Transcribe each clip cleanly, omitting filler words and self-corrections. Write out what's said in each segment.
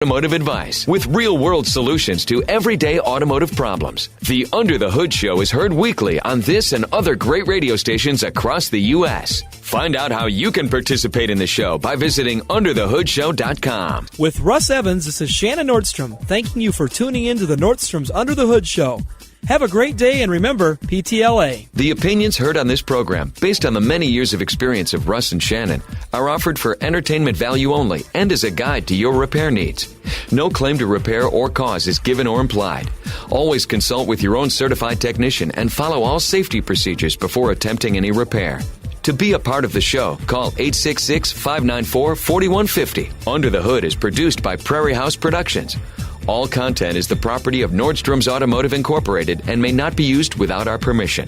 Automotive advice with real-world solutions to everyday automotive problems. The Under the Hood Show is heard weekly on this and other great radio stations across the U.S. Find out how you can participate in the show by visiting underthehoodshow.com. With Russ Evans, this is Shannon Nordstrom, thanking you for tuning in to the Nordstrom's Under the Hood Show. Have a great day, and remember, PTLA. The opinions heard on this program, based on the many years of experience of Russ and Shannon, are offered for entertainment value only and as a guide to your repair needs. No claim to repair or cause is given or implied. Always consult with your own certified technician and follow all safety procedures before attempting any repair. To be a part of the show, call 866-594-4150. Under the Hood is produced by Prairie House Productions. All content is the property of Nordstrom's Automotive Incorporated and may not be used without our permission.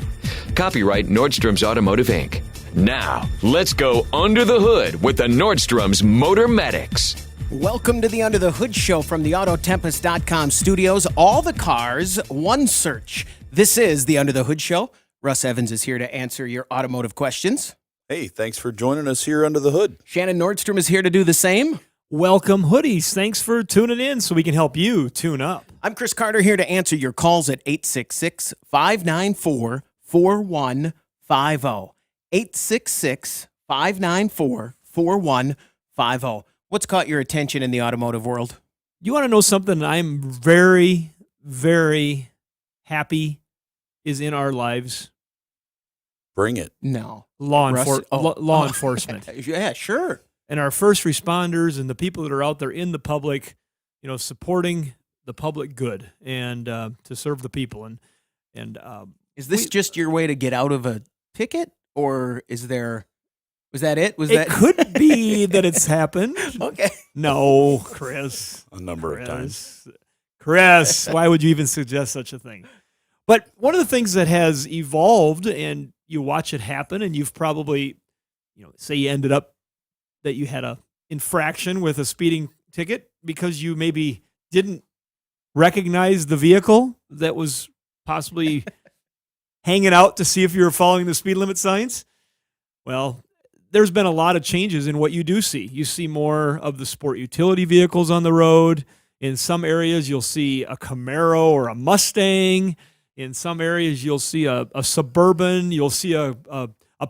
Copyright Nordstrom's Automotive, Inc. Now, let's go under the hood with the Nordstrom's Motor Medics. Welcome to the Under the Hood Show from the Autotempest.com studios. All the cars, one search. This is the Under the Hood Show. Russ Evans is here to answer your automotive questions. Hey, thanks for joining us here under the hood. Shannon Nordstrom is here to do the same. Welcome, hoodies. Thanks for tuning in so we can help you tune up. I'm Chris Carter here to answer your calls at 866-594-4150. 866-594-4150. What's caught your attention in the automotive world? You want to know something I'm very, very happy is in our lives? Bring it. No. Law enforcement. Yeah, sure. And our first responders and the people that are out there in the public, supporting the public good and to serve the people. And is this just your way to get out of a ticket, or was that it? It could be that it's happened. Okay. No, Chris. A number of times. Chris, why would you even suggest such a thing? But one of the things that has evolved, and you watch it happen, and you've probably, say you ended up that you had a infraction with a speeding ticket because you maybe didn't recognize the vehicle that was possibly hanging out to see if you were following the speed limit signs. Well, there's been a lot of changes in what you do see. You see more of the sport utility vehicles on the road. In some areas, you'll see a Camaro or a Mustang. In some areas, you'll see a Suburban. You'll see a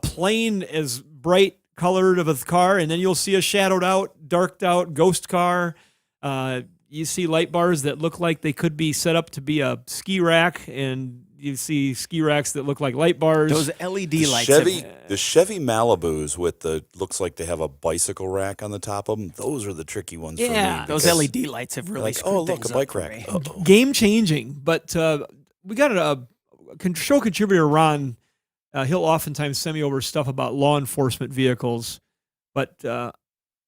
plain as bright colored of a car, and then you'll see a shadowed out, darked out ghost car. You see light bars that look like they could be set up to be a ski rack, and you see ski racks that look like light bars. Those LED lights. The Chevy Malibus looks like they have a bicycle rack on the top of them. Those are the tricky ones for me. Those LED lights have really screwed things a bike rack. Game changing, but we got a show contributor, Ron. He'll oftentimes send me over stuff about law enforcement vehicles. But you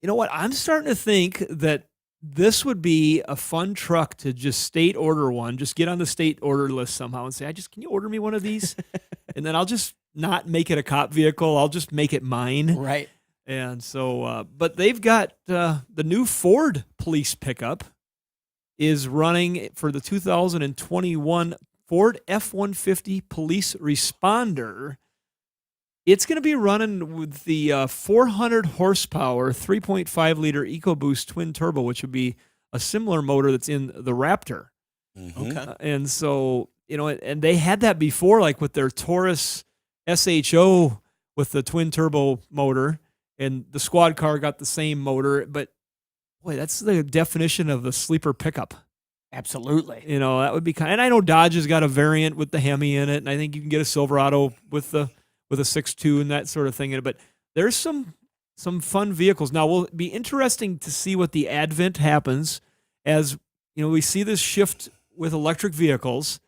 know what? I'm starting to think that this would be a fun truck to just state order one. Just get on the state order list somehow and say, can you order me one of these? And then I'll just not make it a cop vehicle. I'll just make it mine. Right. And so, but they've got the new Ford police pickup is running for the 2021 Ford F-150 Police Responder. It's going to be running with the 400 horsepower, 3.5-liter EcoBoost twin turbo, which would be a similar motor that's in the Raptor. Mm-hmm. Okay. And so, and they had that before, like with their Taurus SHO with the twin turbo motor, and the squad car got the same motor. But, boy, that's the definition of the sleeper pickup. Absolutely. That would be and I know Dodge has got a variant with the Hemi in it, and I think you can get a Silverado with a 6.2 and that sort of thing in it. But there's some fun vehicles. Now, will be interesting to see what the advent happens as, we see this shift with electric vehicles.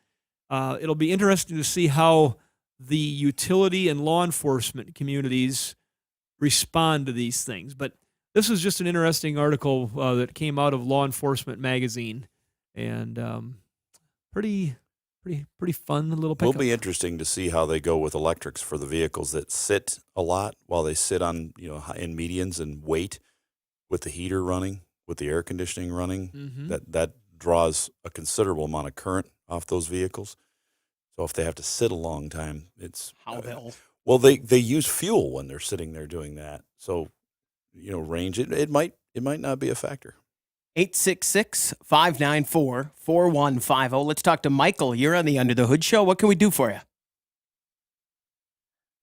It'll be interesting to see how the utility and law enforcement communities respond to these things. But this was just an interesting article that came out of Law Enforcement magazine. And pretty fun little pickup. Will be interesting to see how they go with electrics for the vehicles that sit a lot while they sit on in medians and wait with the heater running, with the air conditioning running. Mm-hmm. That draws a considerable amount of current off those vehicles. So if they have to sit a long time, it's how they'll. Well, they use fuel when they're sitting there doing that. So range it might not be a factor. 866-594-4150. Let's talk to Michael. You're on the Under the Hood Show. What can we do for you?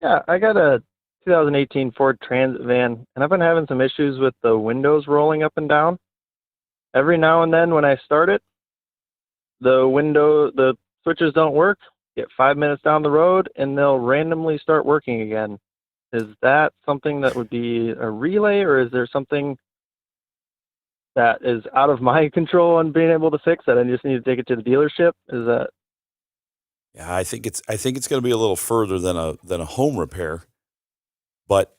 Yeah, I got a 2018 Ford Transit van, and I've been having some issues with the windows rolling up and down. Every now and then when I start it, the switches don't work. Get 5 minutes down the road, and they'll randomly start working again. Is that something that would be a relay, or is there something that is out of my control on being able to fix that? I just need to take it to the dealership. Is that Yeah, I think it's going to be a little further than a home repair, but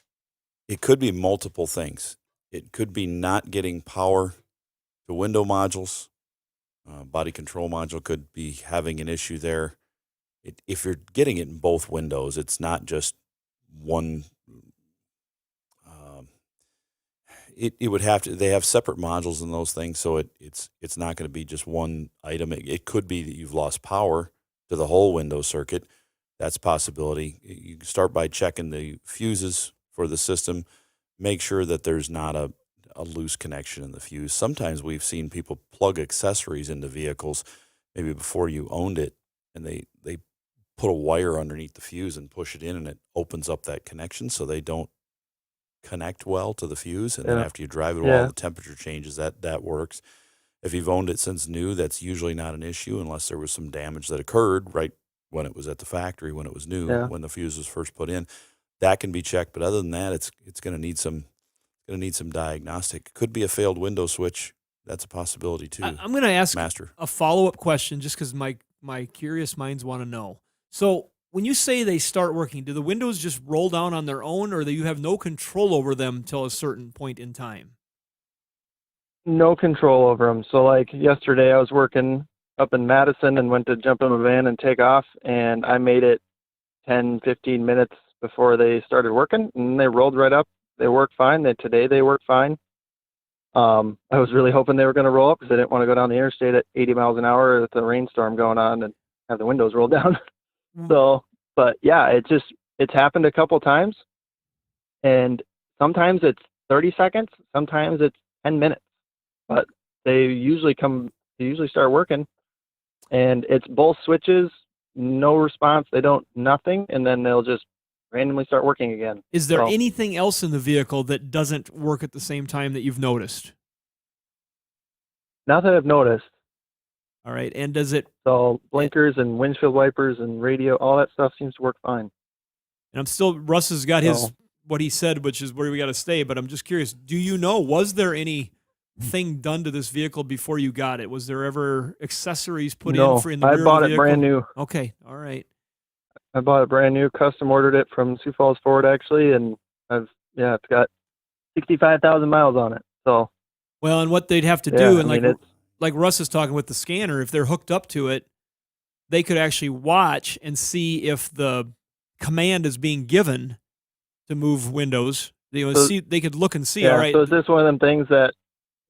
it could be multiple things. It could be not getting power to window modules. Body control module could be having an issue there. If you're getting it in both windows, it's not just one. It would have to. They have separate modules in those things, so it's not going to be just one item. It could be that you've lost power to the whole window circuit. That's a possibility. You can start by checking the fuses for the system. Make sure that there's not a loose connection in the fuse. Sometimes we've seen people plug accessories into vehicles maybe before you owned it, and they put a wire underneath the fuse and push it in, and it opens up that connection so they don't connect well to the fuse. And then after you drive it a while, the temperature changes. That works. If you've owned it since new, that's usually not an issue unless there was some damage that occurred right when it was at the factory, when it was new, when the fuse was first put in. That can be checked, but other than that, it's going to need some diagnostic. It could be a failed window switch. That's a possibility too. I'm going to ask Master a follow-up question just because my curious minds want to know. So when you say they start working, do the windows just roll down on their own, or do you have no control over them till a certain point in time? no control over them? So like yesterday I was working up in Madison and went to jump in a van and take off, and I made it 10, 15 minutes before they started working, and they rolled right up. They worked fine. Today they work fine. I was really hoping they were going to roll up because I didn't want to go down the interstate at 80 miles an hour with a rainstorm going on and have the windows rolled down. So, but yeah, it's happened a couple times, and sometimes it's 30 seconds, sometimes it's 10 minutes, but they usually start working, and it's both switches, no response. They don't, nothing. And then they'll just randomly start working again. Is there anything else in the vehicle that doesn't work at the same time that you've noticed? Not that I've noticed. All right. And does it? So blinkers and windshield wipers and radio, all that stuff seems to work fine. And Russ has got what he said, which is where we got to stay. But I'm just curious, do you know, was there anything done to this vehicle before you got it? Was there ever accessories put in the rear of the vehicle? I bought it brand new. Okay. All right. I bought it brand new, custom ordered it from Sioux Falls Ford actually. And it's got 65,000 miles on it. So, well, and what they'd have to do, and like Russ is talking with the scanner, if they're hooked up to it, they could actually watch and see if the command is being given to move windows. They could look and see. All right. So is this one of them things that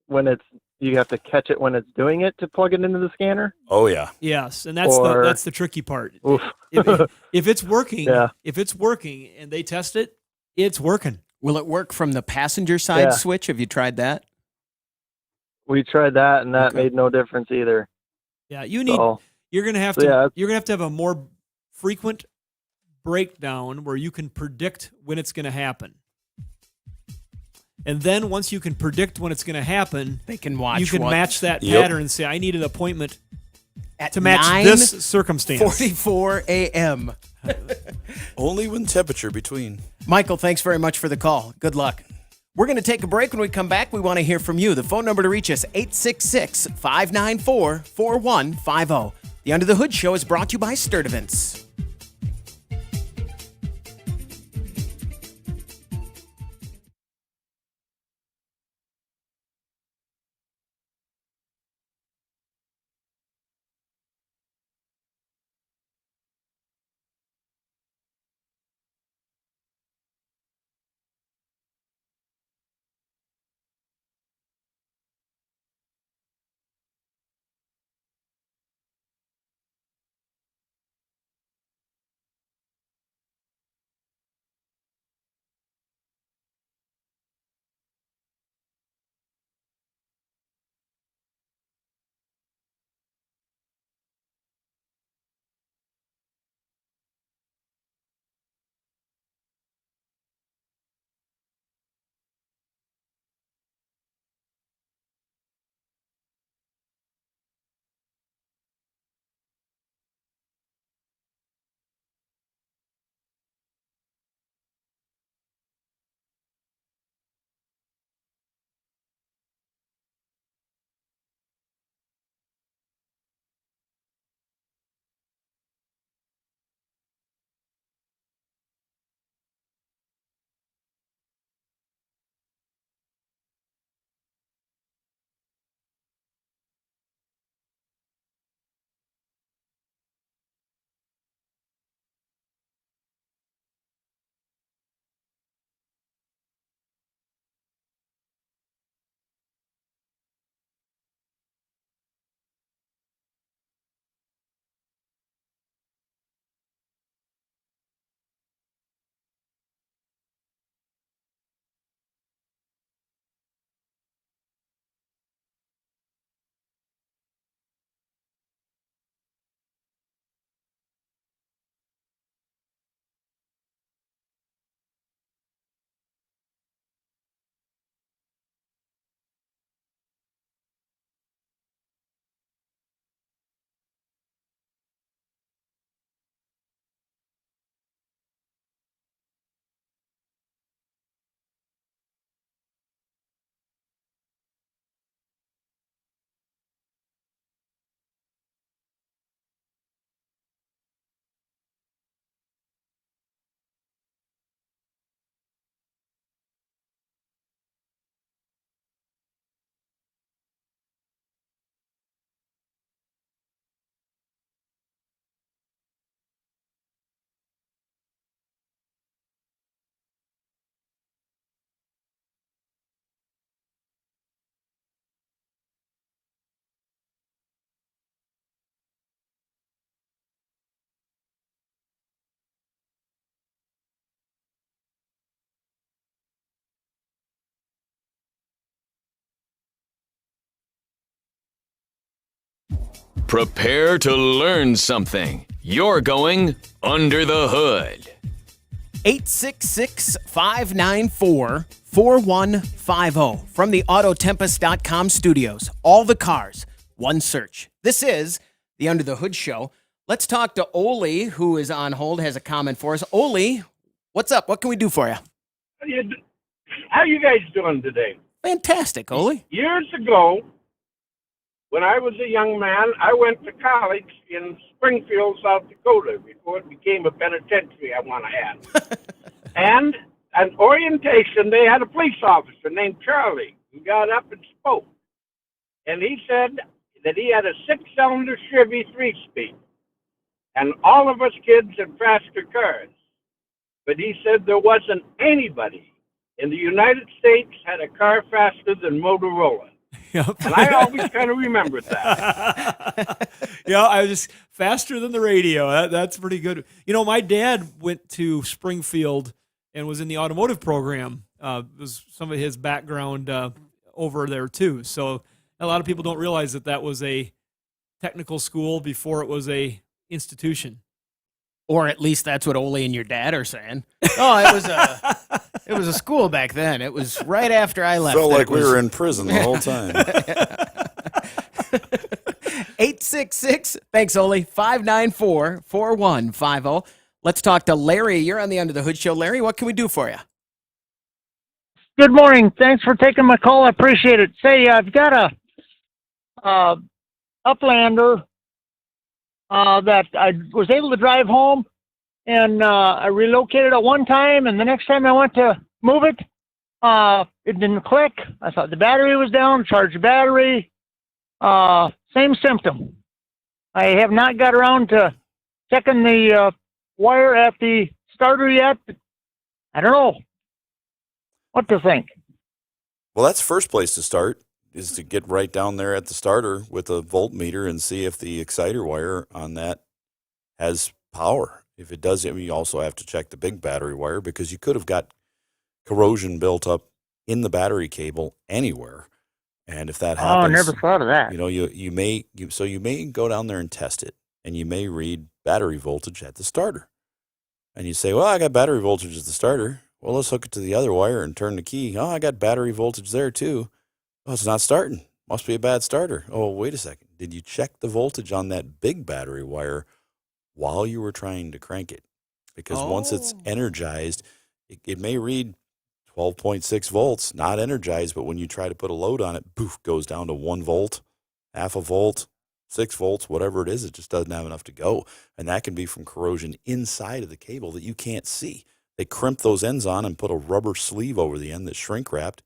when you have to catch it when it's doing it to plug it into the scanner? Oh yeah. Yes, and that's the tricky part. If it's working, and they test it, it's working. Will it work from the passenger side switch? Have you tried that? We tried that, and that made no difference either. Yeah, you're gonna have to have a more frequent breakdown where you can predict when it's going to happen. And then once you can predict when it's going to happen, they can watch. You can match that pattern and say, "I need an appointment to match this circumstance." 44 a.m. Only when temperature between. Michael, thanks very much for the call. Good luck. We're going to take a break. When we come back, we want to hear from you. The phone number to reach us, 866-594-4150. The Under the Hood Show is brought to you by Sturdivants. Prepare to learn something. You're going under the hood. 866-594-4150 from the Autotempest.com studios. All the cars, one search. This is the Under the Hood Show. Let's talk to Oli, who is on hold, has a comment for us. Oli, what's up? What can we do for you? How you guys doing today? Fantastic, Oli. Years ago, when I was a young man, I went to college in Springfield, South Dakota, before it became a penitentiary, I want to add. And at orientation, they had a police officer named Charlie who got up and spoke. And he said that he had a 6-cylinder Chevy 3-speed. And all of us kids had faster cars. But he said there wasn't anybody in the United States had a car faster than Motorola. Yep. And I always kind of remembered that. I was just faster than the radio. That's pretty good. My dad went to Springfield and was in the automotive program. Was some of his background over there too. So a lot of people don't realize that was a technical school before it was a institution. Or at least that's what Oli and your dad are saying. Oh, it was a school back then. It was right after I left. Felt like we were in prison the whole time. 866, thanks, Oli, 594-4150. Let's talk to Larry. You're on the Under the Hood Show. Larry, what can we do for you? Good morning. Thanks for taking my call. I appreciate it. Say, I've got a Uplander that I was able to drive home, and I relocated it one time, and the next time I went to move it, it didn't click. I thought the battery was down, charged the battery. Same symptom. I have not got around to checking the wire at the starter yet. I don't know what to think. Well, that's the first place to start, is to get right down there at the starter with a voltmeter and see if the exciter wire on that has power. If it does, you also have to check the big battery wire, because you could have got corrosion built up in the battery cable anywhere. And if that happens, I never thought of that. you may go down there and test it, and you may read battery voltage at the starter. And you say, well, I got battery voltage at the starter. Well, let's hook it to the other wire and turn the key. Oh, I got battery voltage there too. Oh, it's not starting. Must be a bad starter. Oh, wait a second. Did you check the voltage on that big battery wire while you were trying to crank it? Because once it's energized, it may read 12.6 volts, not energized, but when you try to put a load on it, poof, goes down to 1 volt, half a volt, 6 volts, whatever it is. It just doesn't have enough to go. And that can be from corrosion inside of the cable that you can't see. They crimp those ends on and put a rubber sleeve over the end that's shrink wrapped,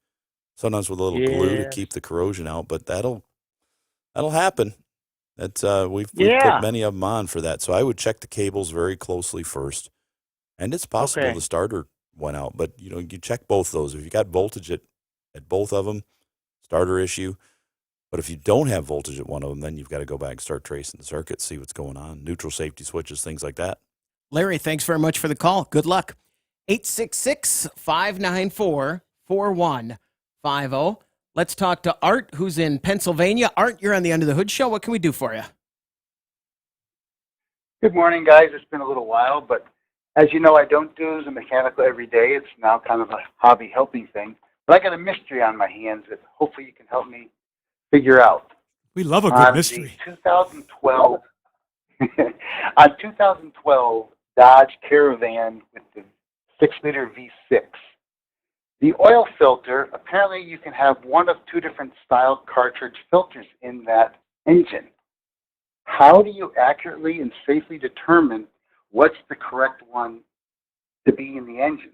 sometimes with a little glue to keep the corrosion out. But that'll happen. We've put many of them on for that. So I would check the cables very closely first. And it's possible the starter went out, but you check both those. If you got voltage at both of them, starter issue. But if you don't have voltage at one of them, then you've got to go back and start tracing the circuit, see what's going on, neutral safety switches, things like that. Larry, thanks very much for the call. Good luck. 866-594-4150. Let's talk to Art, who's in Pennsylvania. Art, you're on the Under the Hood Show. What can we do for you? Good morning, guys. It's been a little while, but as you know, I don't do the mechanical every day. It's now kind of a hobby helping thing. But I got a mystery on my hands that hopefully you can help me figure out. We love a good mystery. 2012, on 2012 Dodge Caravan with the 6-liter V6, the oil filter, apparently you can have one of 2 different style cartridge filters in that engine. How do you accurately and safely determine what's the correct one to be in the engine?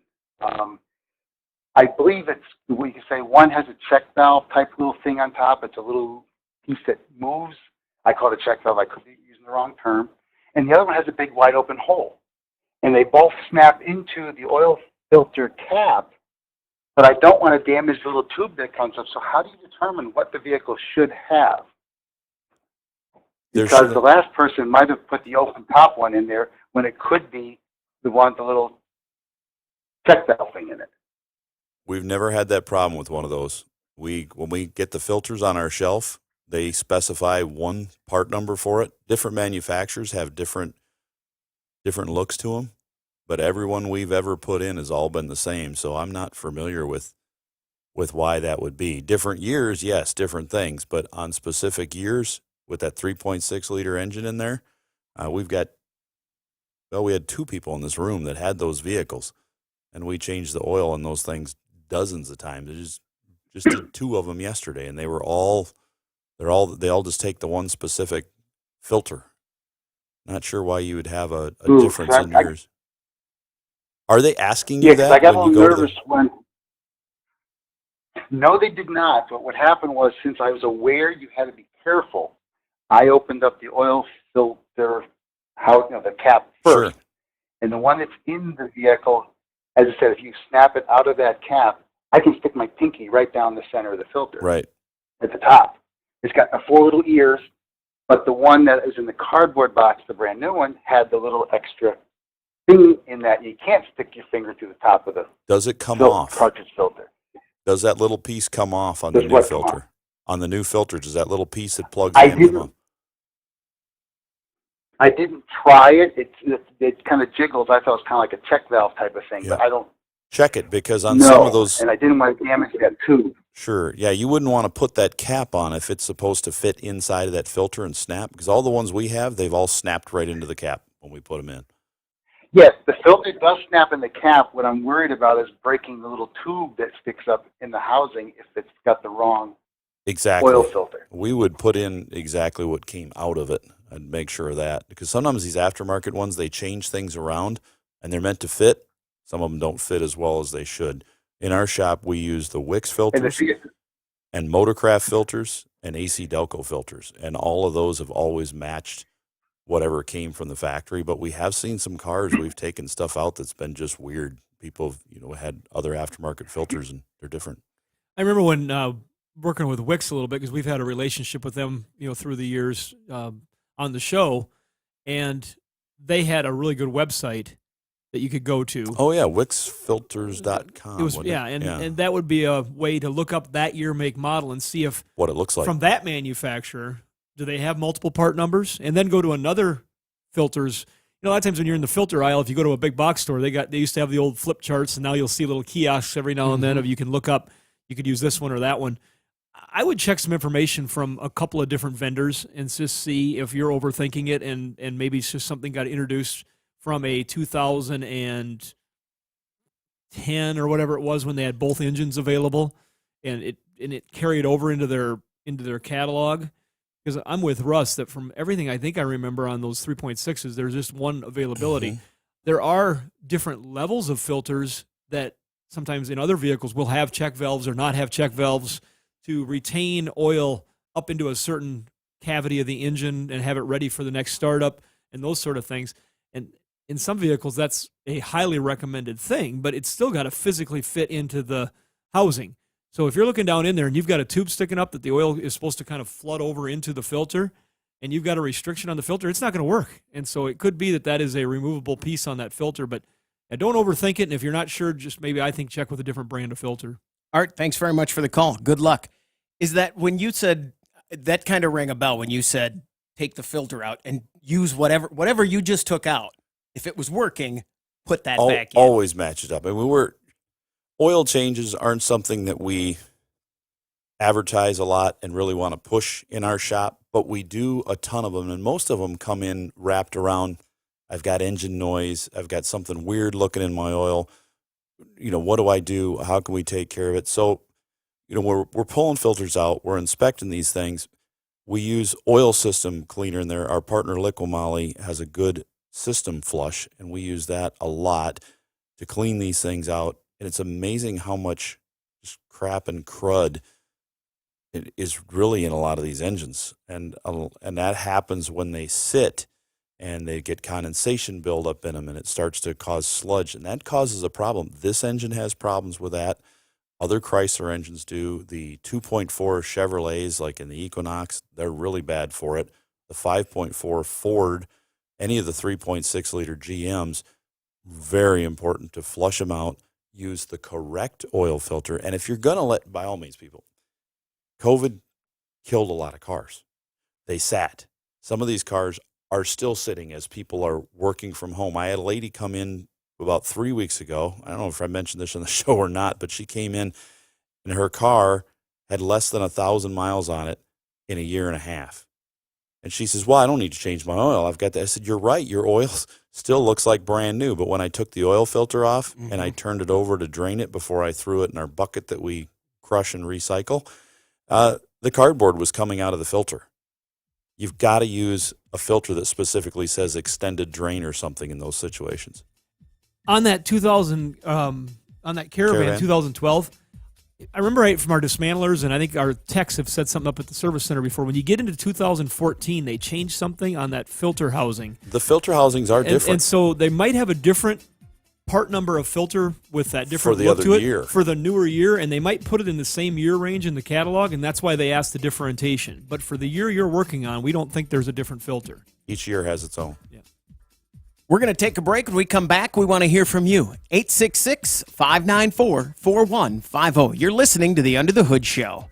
I believe we can say one has a check valve type little thing on top. It's a little piece that moves. I call it a check valve. I could be using the wrong term. And the other one has a big wide open hole. And they both snap into the oil filter cap, but I don't want to damage the little tube that comes up. So how do you determine what the vehicle should have? Because the last person might have put the open top one in there when it could be the one with the little check valve thing in it. We've never had that problem with one of those. When we get the filters on our shelf, They specify one part number for it. Different manufacturers have different looks to them, but everyone we've ever put in has all been the same. So I'm not familiar with why that would be. Different years, yes, different things, but on specific years with that 3.6 liter engine in there, we had 2 people in this room that had those vehicles, and we changed the oil in those things dozens of times. It just did 2 of them yesterday, and they all just take the one specific filter. Not sure why you would have a difference in yours. Are they asking you that? I got a little nervous when. No, they did not. But what happened was, since I was aware you had to be careful, I opened up the oil filter, the cap first, Sure. and the one that's in the vehicle. As I said, if you snap it out of that cap, I can stick my pinky right down the center of the filter. Right. At the top. It's got 4 little ears, but the one that is in the cardboard box, the brand new one, had the little extra thing in that. You can't stick your finger through the top of the Does it come off? cartridge filter. Does that little piece come off on Does the new what come filter? off? On the new filter, does that little piece that plugs I in come didn't. off? I didn't try it. It kind of jiggles. I thought it was kind of like a check valve type of thing, Yeah. but I don't Check it, because on know. some of those, And I didn't want to damage that tube. sure, yeah, you wouldn't want to put that cap on if it's supposed to fit inside of that filter and snap, because all the ones we have, they've all snapped right into the cap when we put them in. Yes, the filter does snap in the cap. What I'm worried about is breaking the little tube that sticks up in the housing if it's got the wrong Exactly. oil filter. We would put in exactly what came out of it. I'd make sure of that, because sometimes these aftermarket ones, they change things around and they're meant to fit. Some of them don't fit as well as they should. In our shop, we use the Wix filters and Motorcraft filters and AC Delco filters, and all of those have always matched whatever came from the factory. But we have seen some cars, we've taken stuff out that's been just weird. People have, had other aftermarket filters, and they're different. I remember when working with Wix a little bit, because we've had a relationship with them, through the years on the show, and they had a really good website that you could go to. Oh yeah, wixfilters.com. It was and that would be a way to look up that year, make, model, and see if what it looks like from that manufacturer, do they have multiple part numbers, and then go to another filters. A lot of times when you're in the filter aisle, if you go to a big box store, they used to have the old flip charts, and now you'll see little kiosks every now and then of you can look up, you could use this one or that one. I would check some information from a couple of different vendors and just see if you're overthinking it, and maybe it's just something got introduced from a 2010 or whatever it was when they had both engines available, and it carried over into their catalog. Because I'm with Russ that from everything I think I remember on those 3.6s, there's just one availability. Mm-hmm. There are different levels of filters that sometimes in other vehicles will have check valves or not have check valves to retain oil up into a certain cavity of the engine and have it ready for the next startup and those sort of things. And in some vehicles, that's a highly recommended thing, but it's still got to physically fit into the housing. So if you're looking down in there and you've got a tube sticking up that the oil is supposed to kind of flood over into the filter, and you've got a restriction on the filter, it's not going to work. And so it could be that is a removable piece on that filter, but don't overthink it. And if you're not sure, just maybe check with a different brand of filter. Art, thanks very much for the call. Good luck. Is that when you said, that kind of rang a bell when you said, take the filter out and use whatever you just took out. If it was working, put that back in. Always match it up. Oil changes aren't something that we advertise a lot and really want to push in our shop, but we do a ton of them, and most of them come in wrapped around, I've got engine noise, I've got something weird looking in my oil. What do I do? How can we take care of it? So, we're pulling filters out, we're inspecting these things. We use oil system cleaner in there. Our partner Liqui-Moly has a good system flush, and we use that a lot to clean these things out. And it's amazing how much just crap and crud it is really in a lot of these engines. And that happens when they sit and they get condensation buildup in them, and it starts to cause sludge, and that causes a problem. This engine has problems with that. Other Chrysler engines do. The 2.4 Chevrolets, like in the Equinox, they're really bad for it. The 5.4 Ford, any of the 3.6 liter GMs, very important to flush them out, use the correct oil filter. And if you're going to by all means, people, COVID killed a lot of cars. They sat. Some of these cars are still sitting as people are working from home. I had a lady come in about 3 weeks ago. I don't know if I mentioned this on the show or not, but she came in and her car had less than 1,000 miles on it in a year and a half. And she says, well, I don't need to change my oil. I've got that. I said, you're right. Your oil still looks like brand new. But when I took the oil filter off and I turned it over to drain it before I threw it in our bucket that we crush and recycle, the cardboard was coming out of the filter. You've got to use a filter that specifically says extended drain or something in those situations. On that 2000, on that Caravan 2012, I remember right from our dismantlers, and I think our techs have set something up at the service center before. When you get into 2014, they changed something on that filter housing. The filter housings are different. And so they might have a different part number of filter with that different For the look other to it year. for the newer year, and they might put it in the same year range in the catalog, and that's why they asked the differentiation. But for the year you're working on, we don't think there's a different filter. Each year has its own. Yeah. We're going to take a break. When we come back, we want to hear from you. 866-594-4150. You're listening to the Under the Hood Show.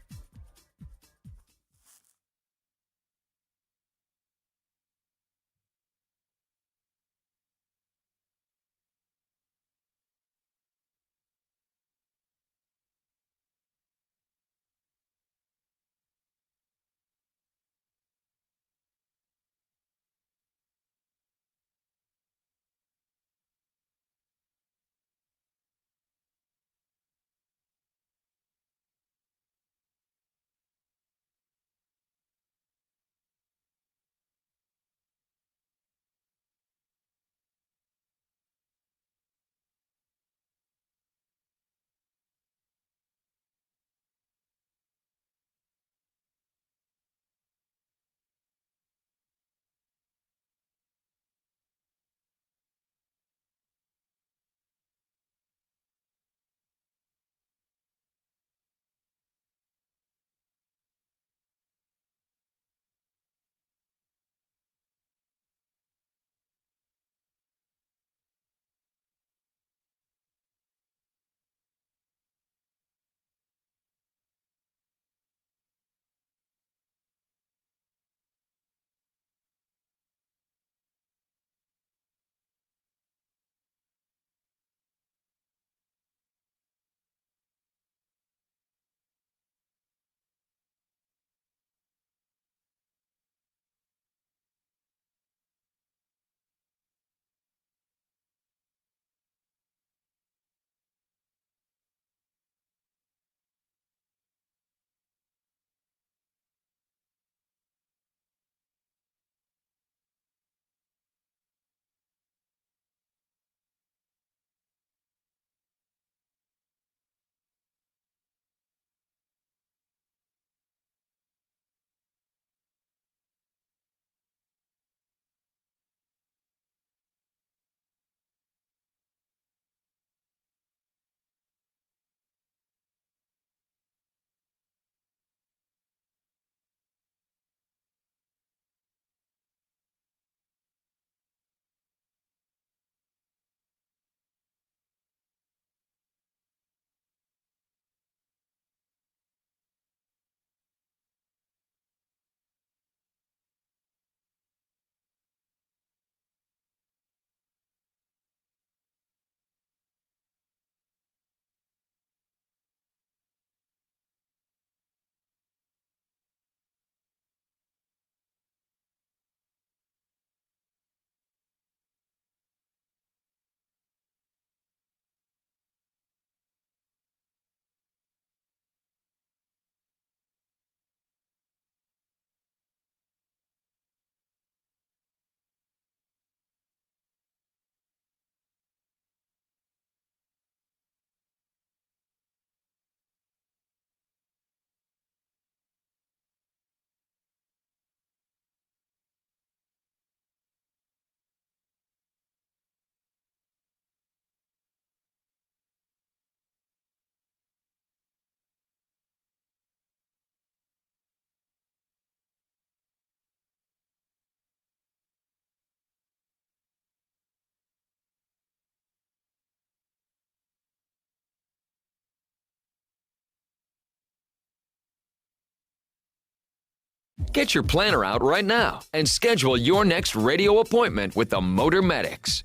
Get your planner out right now and schedule your next radio appointment with the Motor Medics.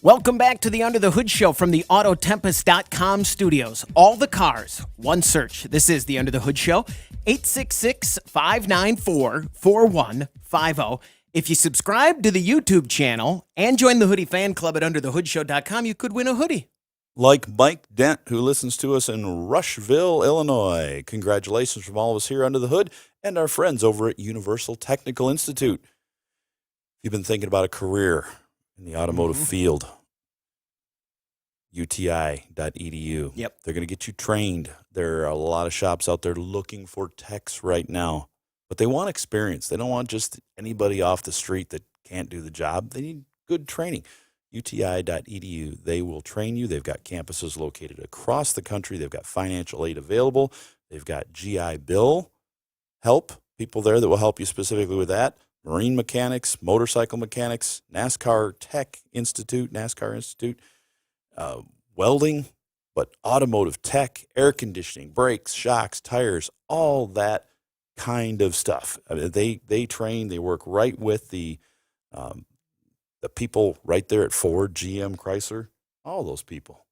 Welcome back to the Under the Hood Show from the Autotempest.com studios. All the cars, one search. This is the Under the Hood Show, 866-594-4150. If you subscribe to the YouTube channel and join the Hoodie Fan Club at underthehoodshow.com, you could win a hoodie. Like Mike Dent, who listens to us in Rushville, Illinois. Congratulations from all of us here under the hood and our friends over at Universal Technical Institute. If you've been thinking about a career in the automotive field, uti.edu. Yep. They're going to get you trained. There are a lot of shops out there looking for techs right now, but they want experience. They don't want just anybody off the street that can't do the job. They need good training. uti.edu. They will train you. They've got campuses located across the country. They've got financial aid available. They've got GI Bill help, people there that will help you specifically with that. Marine mechanics, motorcycle mechanics, NASCAR Institute, welding, but automotive tech, air conditioning, brakes, shocks, tires, all that kind of stuff. I mean, they train, they work right with the people right there at Ford, GM, Chrysler, all those people.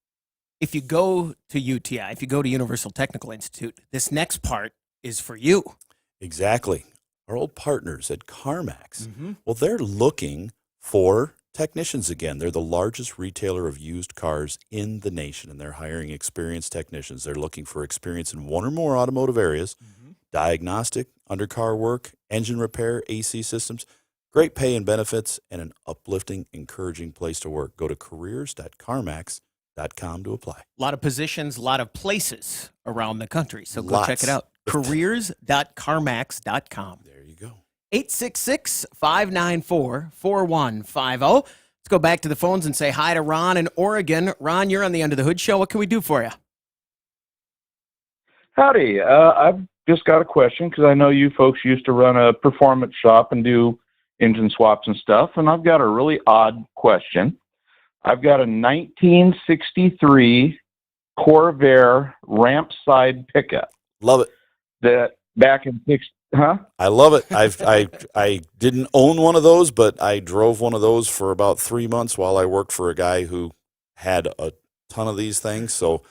If you go to UTI, if you go to Universal Technical Institute, this next part is for you. Exactly. Our old partners at CarMax, well, they're looking for technicians again. They're the largest retailer of used cars in the nation, and they're hiring experienced technicians. They're looking for experience in one or more automotive areas, diagnostic, undercar work, engine repair, AC systems, great pay and benefits, and an uplifting, encouraging place to work. Go to careers.carmax.com to apply. A lot of positions, a lot of places around the country, so go Lots. check it out. careers.carmax.com. There you go. 866-594-4150. Let's go back to the phones and say hi to Ron in Oregon. Ron, you're on the Under the Hood Show. What can we do for you? Howdy. I've just got a question because I know you folks used to run a performance shop and do engine swaps and stuff, and I've got a really odd question. I've got a 1963 Corvair ramp side pickup. Love it. That back in I love it. I didn't own one of those, but I drove one of those for about 3 months while I worked for a guy who had a ton of these things. So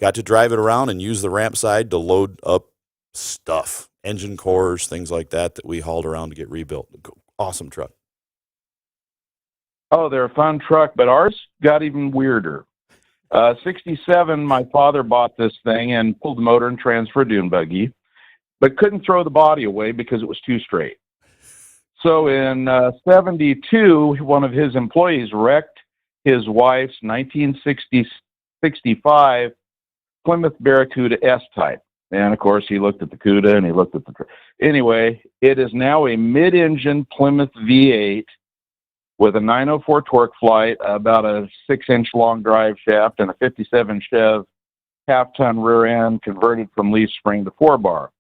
got to drive it around and use the ramp side to load up stuff, engine cores, things like that we hauled around to get rebuilt. Awesome truck. Oh, they're a fun truck, but ours got even weirder. 67, my father bought this thing and pulled the motor and transferred dune buggy, but couldn't throw the body away because it was too straight. So in 72, one of his employees wrecked his wife's 1965 Plymouth Barracuda S-Type. And, of course, he looked at the CUDA and he looked at the... Anyway, it is now a mid-engine Plymouth V8 with a 904 torque flight, about a 6-inch long drive shaft, and a 57 Chev half-ton rear end converted from leaf spring to 4-bar.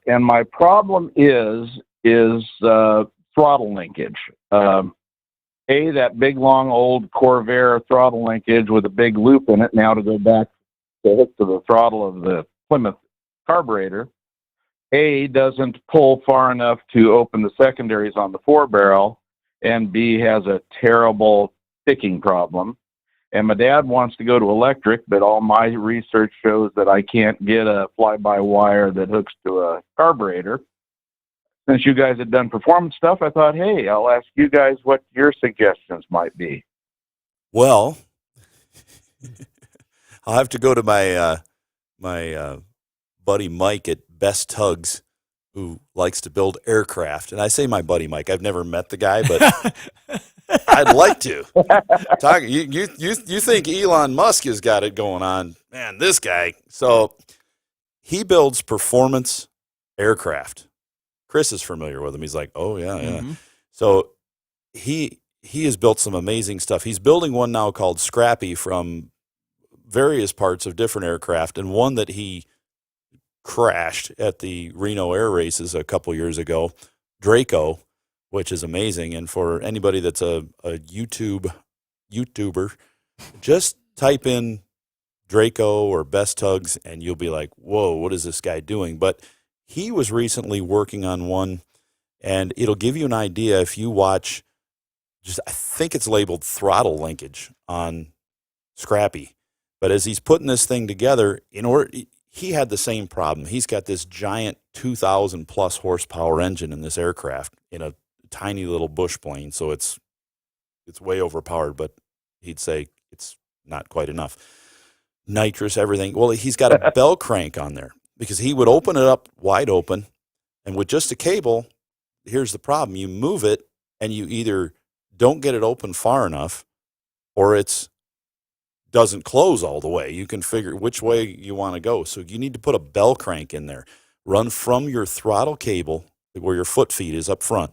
And my problem is throttle linkage. That big, long, old Corvair throttle linkage with a big loop in it, now to go back to hook to the throttle of the Plymouth carburetor, doesn't pull far enough to open the secondaries on the 4-barrel, and B, has a terrible sticking problem. And my dad wants to go to electric, but all my research shows that I can't get a fly-by-wire that hooks to a carburetor. Since you guys had done performance stuff, I thought, hey, I'll ask you guys what your suggestions might be. Well, I'll have to go to my my buddy Mike at Best Tugs, who likes to build aircraft. And I say my buddy Mike. I've never met the guy, but I'd like to. You think Elon Musk has got it going on. Man, this guy. So he builds performance aircraft. Chris is familiar with him. He's like, oh, yeah, yeah. Mm-hmm. So he has built some amazing stuff. He's building one now called Scrappy from various parts of different aircraft, and one that he crashed at the Reno Air Races a couple years ago, Draco, which is amazing. And for anybody that's a YouTuber, just type in Draco or Best Tugs, and you'll be like, whoa, what is this guy doing? But he was recently working on one, and it'll give you an idea if you watch, I think it's labeled throttle linkage on Scrappy. But as he's putting this thing together, he had the same problem. He's got this giant 2,000 plus horsepower engine in this aircraft in a tiny little bush plane, so it's way overpowered, but he'd say it's not quite enough. Nitrous, everything. Well, he's got a bell crank on there because he would open it up wide open, and with just a cable, here's the problem. You move it, and you either don't get it open far enough, or it's doesn't close all the way. You can figure which way you want to go. So you need to put a bell crank in there. Run from your throttle cable where your foot feed is up front.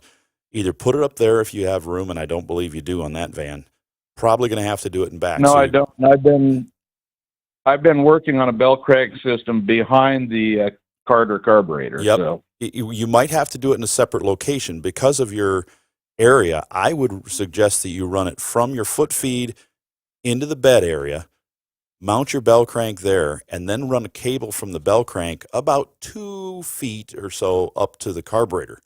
Either put it up there if you have room, and I don't believe you do on that van. Probably going to have to do it in back. No, I don't. I've been working on a bell crank system behind the Carter carburetor. Yep. So. You might have to do it in a separate location because of your area. I would suggest that you run it from your foot feed into the bed area, mount your bell crank there, and then run a cable from the bell crank about 2 feet or so up to the carburetor.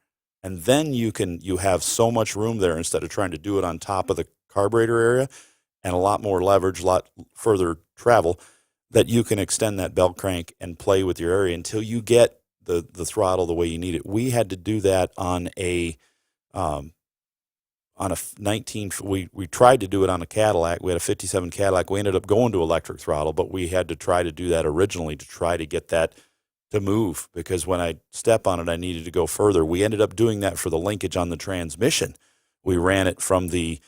And then you have so much room there instead of trying to do it on top of the carburetor area and a lot more leverage, a lot further travel, that you can extend that bell crank and play with your area until you get the throttle the way you need it. We had to do that on a 19, we tried to do it on a Cadillac. We had a 57 Cadillac. We ended up going to electric throttle, but we had to try to do that originally to try to get that to move, because when I step on it, I needed to go further. We ended up doing that for the linkage on the transmission. We ran it from the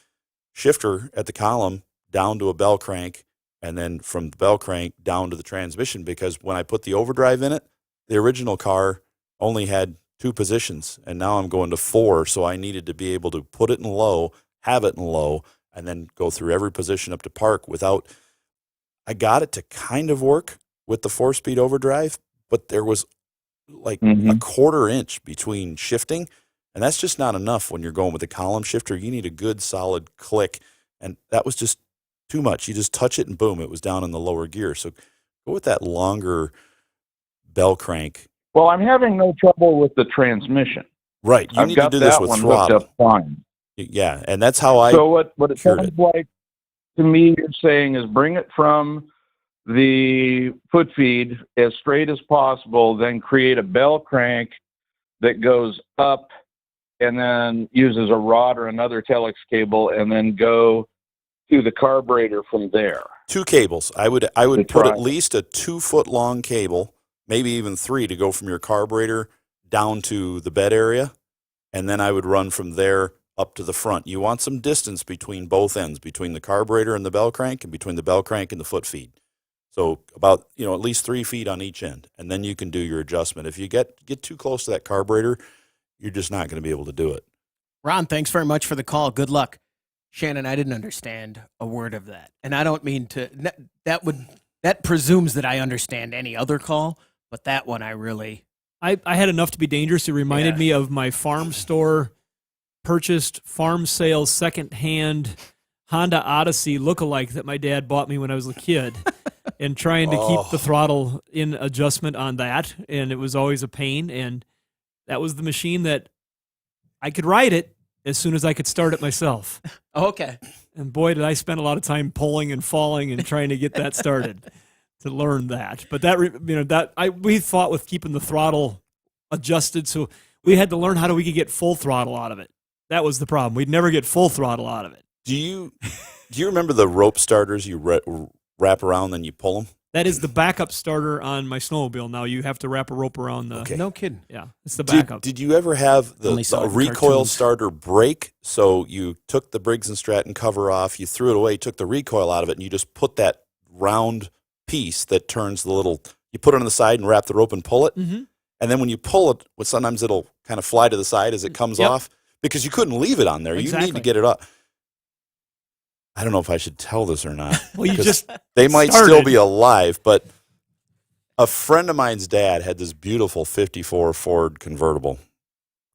shifter at the column down to a bell crank, and then from the bell crank down to the transmission, because when I put the overdrive in it, the original car only had 2 positions, and now I'm going to 4, so I needed to be able to put it in low, have it in low, and then go through every position up to park without. I got it to kind of work with the 4-speed overdrive, but there was like a quarter inch between shifting, and that's just not enough when you're going with a column shifter. You need a good solid click, and that was just too much. You just touch it and boom, it was down in the lower gear. So go with that longer bell crank. Well, I'm having no trouble with the transmission. Right. You need to do this with throttle. Fine. Yeah, and that's how I. So what it sounds like to me, you're saying is bring it from the foot feed as straight as possible, then create a bell crank that goes up and then uses a rod or another telex cable, and then go to the carburetor from there. 2 cables. I would put at least a 2-foot long cable, maybe even 3, to go from your carburetor down to the bed area, and then I would run from there up to the front. You want some distance between both ends, between the carburetor and the bell crank, and between the bell crank and the foot feed. So about, at least 3 feet on each end, and then you can do your adjustment. If you get too close to that carburetor, you're just not going to be able to do it. Ron, thanks very much for the call. Good luck. Shannon, I didn't understand a word of that. And I don't mean to, that presumes that I understand any other call, but that one I had enough to be dangerous. It reminded me of my farm store purchased farm sales secondhand Honda Odyssey lookalike that my dad bought me when I was a kid, and trying to keep the throttle in adjustment on that. And it was always a pain. And that was the machine that I could ride it as soon as I could start it myself. Okay. And boy, did I spend a lot of time pulling and falling and trying to get that started to learn that. But we fought with keeping the throttle adjusted, so we had to learn how we could get full throttle out of it. That was the problem. We'd never get full throttle out of it. Do you remember the rope starters you wrap around then you pull them? That is the backup starter on my snowmobile. Now you have to wrap a rope around the. Okay. No kidding. Yeah, it's the backup. Did you ever have the recoil cartoons. starter break? So you took the Briggs and Stratton cover off, you threw it away, took the recoil out of it, and you just put that round piece that turns the little. You put it on the side and wrap the rope and pull it, and then when you pull it, sometimes it'll kind of fly to the side as it comes off, because you couldn't leave it on there. Exactly. You need to get it up. I don't know if I should tell this or not. Well, you just they might still be alive, but a friend of mine's dad had this beautiful 54 Ford convertible,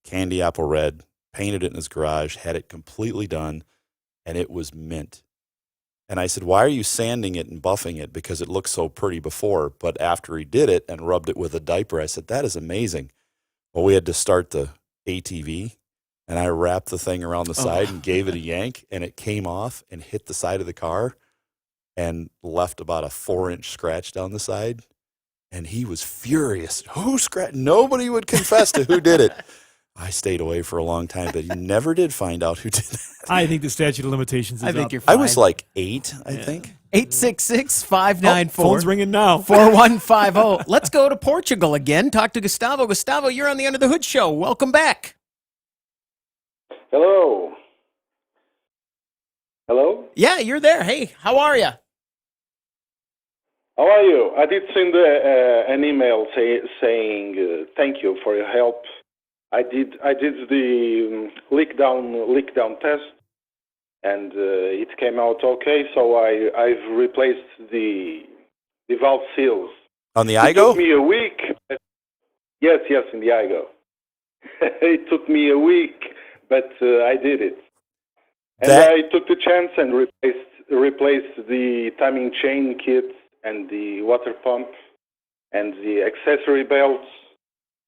candy apple red, painted it in his garage, had it completely done, and it was mint. And I said, why are you sanding it and buffing it? Because it looked so pretty before. But after he did it and rubbed it with a diaper, I said, that is amazing. Well, we had to start the ATV, and I wrapped the thing around the side and gave it a yank, and it came off and hit the side of the car and left about a 4-inch scratch down the side. And he was furious. Who scratched? Nobody would confess to who did it. I stayed away for a long time, but he never did find out who did that. I think the statute of limitations is I think up. you're fine. I was like 8, I think. 866-594. Phone's ringing now. 4150. Let's go to Portugal again. Talk to Gustavo. Gustavo, you're on the Under the Hood show. Welcome back. Hello. Hello? Yeah, you're there. Hey, how are you? How are you? I did send an email saying thank you for your help. I did the leak down test, and it came out okay. So I've replaced the valve seals. On the It IGO? took me a week. Yes, in the IGO. It took me a week, but I did it. And I took the chance and replaced the timing chain kit and the water pump and the accessory belts.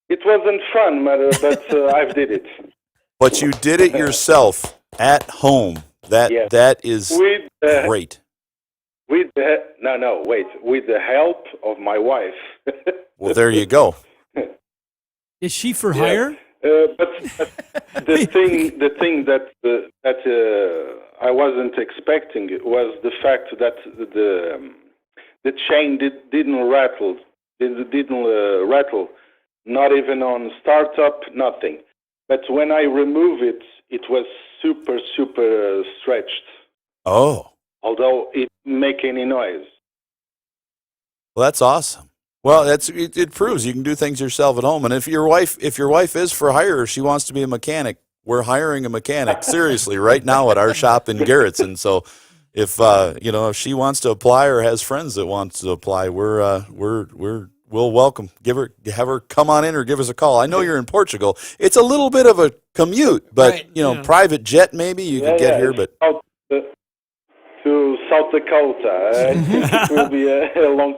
It wasn't fun, but I've did it. But you did it yourself at home. That is great. With the help of my wife. Well, there you go. Is she for hire? But the thing that I wasn't expecting was the fact that the chain didn't rattle, not even on startup, nothing. But when I remove it, it was super stretched. Oh, Although it didn't make any noise. well, that's awesome. Well, it proves you can do things yourself at home. And if your wife is for hire, she wants to be a mechanic, we're hiring a mechanic seriously right now at our shop in Garrettson. So if if she wants to apply or has friends that want to apply, we'll welcome. Have her come on in or give us a call. I know you're in Portugal. It's a little bit of a commute, but private jet maybe you could get here. But to South Dakota, I think it will be a long.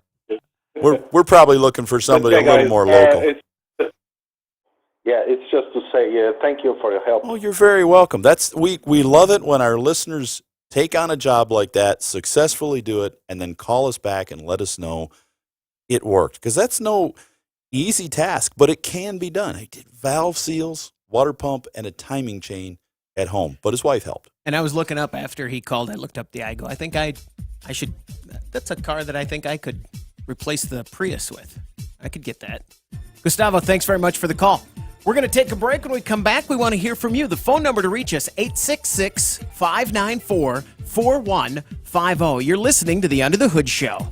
We're probably looking for somebody a little more local. It's just to say thank you for your help. Oh, you're very welcome. We love it when our listeners take on a job like that, successfully do it, and then call us back and let us know it worked. Because that's no easy task, but it can be done. I did valve seals, water pump, and a timing chain at home, but his wife helped. And I was looking up after he called. I looked up the IGO. I think I should. That's a car that I think I could replace the Prius with. I could get that. Gustavo, thanks very much for the call. We're going to take a break. When we come back, we want to hear from you. The phone number to reach us, 866-594-4150. You're listening to the Under the Hood Show.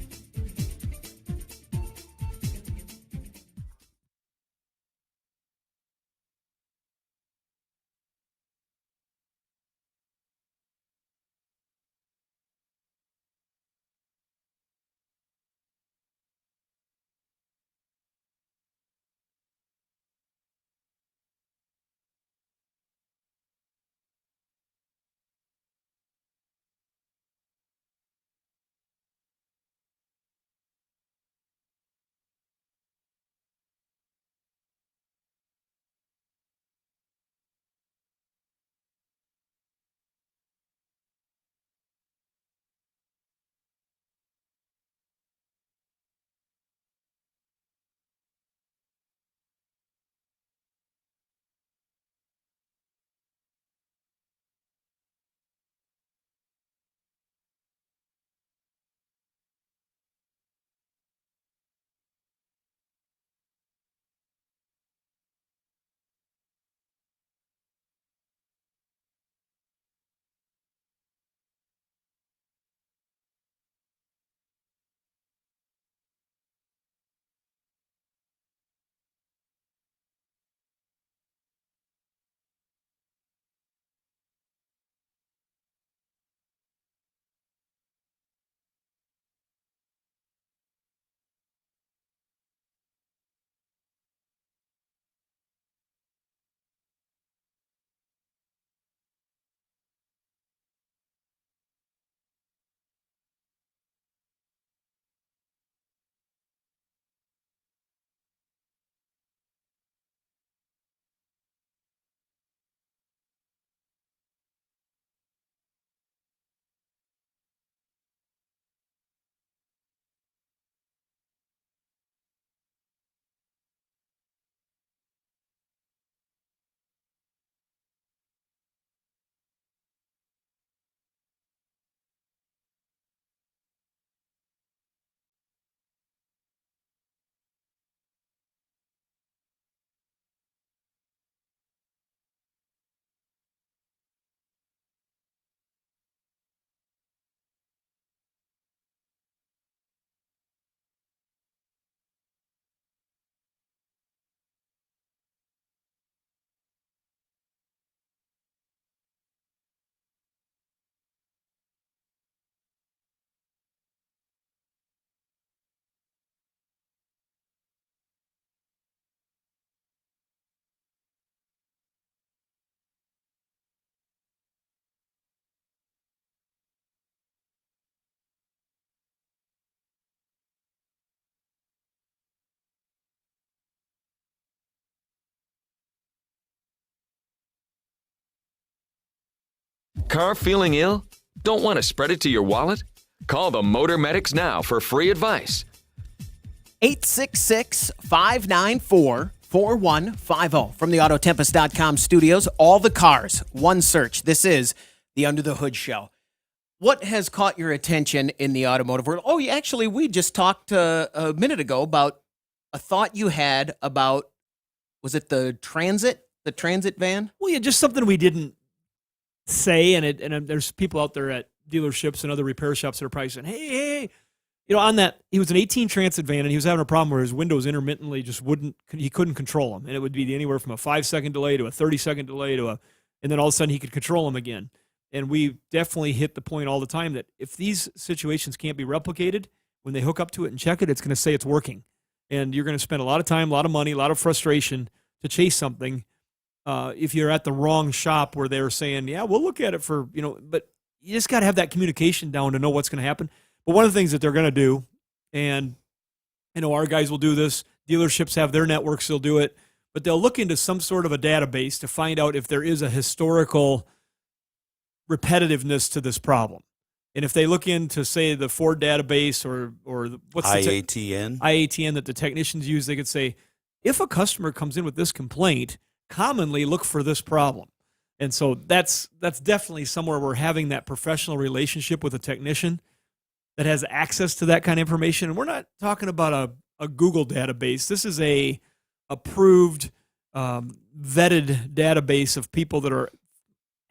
Car feeling ill? Don't want to spread it to your wallet? Call the Motor Medics now for free advice. 866-594-4150 from the Autotempest.com studios. All the cars, one search. This is the Under the Hood Show. What has caught your attention in the automotive world? Oh, actually, we just talked a minute ago about a thought you had about, was it the transit van? Well, yeah, just something we didn't say, and there's people out there at dealerships and other repair shops that are probably saying, hey, on that, he was an 18 Transit van, and he was having a problem where his windows intermittently just he couldn't control them, and it would be anywhere from a 5-second delay to a 30-second delay and then all of a sudden he could control them again. And we definitely hit the point all the time that if these situations can't be replicated, when they hook up to it and check it, it's going to say it's working. And you're going to spend a lot of time, a lot of money, a lot of frustration to chase something if you're at the wrong shop where they're saying, yeah, we'll look at it for, but you just got to have that communication down to know what's going to happen. But one of the things that they're going to do, and our guys will do this, dealerships have their networks, they'll do it, but they'll look into some sort of a database to find out if there is a historical repetitiveness to this problem. And if they look into, say, the Ford database or what's the IATN that the technicians use, they could say, if a customer comes in with this complaint, commonly look for this problem. And so that's definitely somewhere we're having that professional relationship with a technician that has access to that kind of information. And we're not talking about a Google database. This is a approved, vetted database of people that are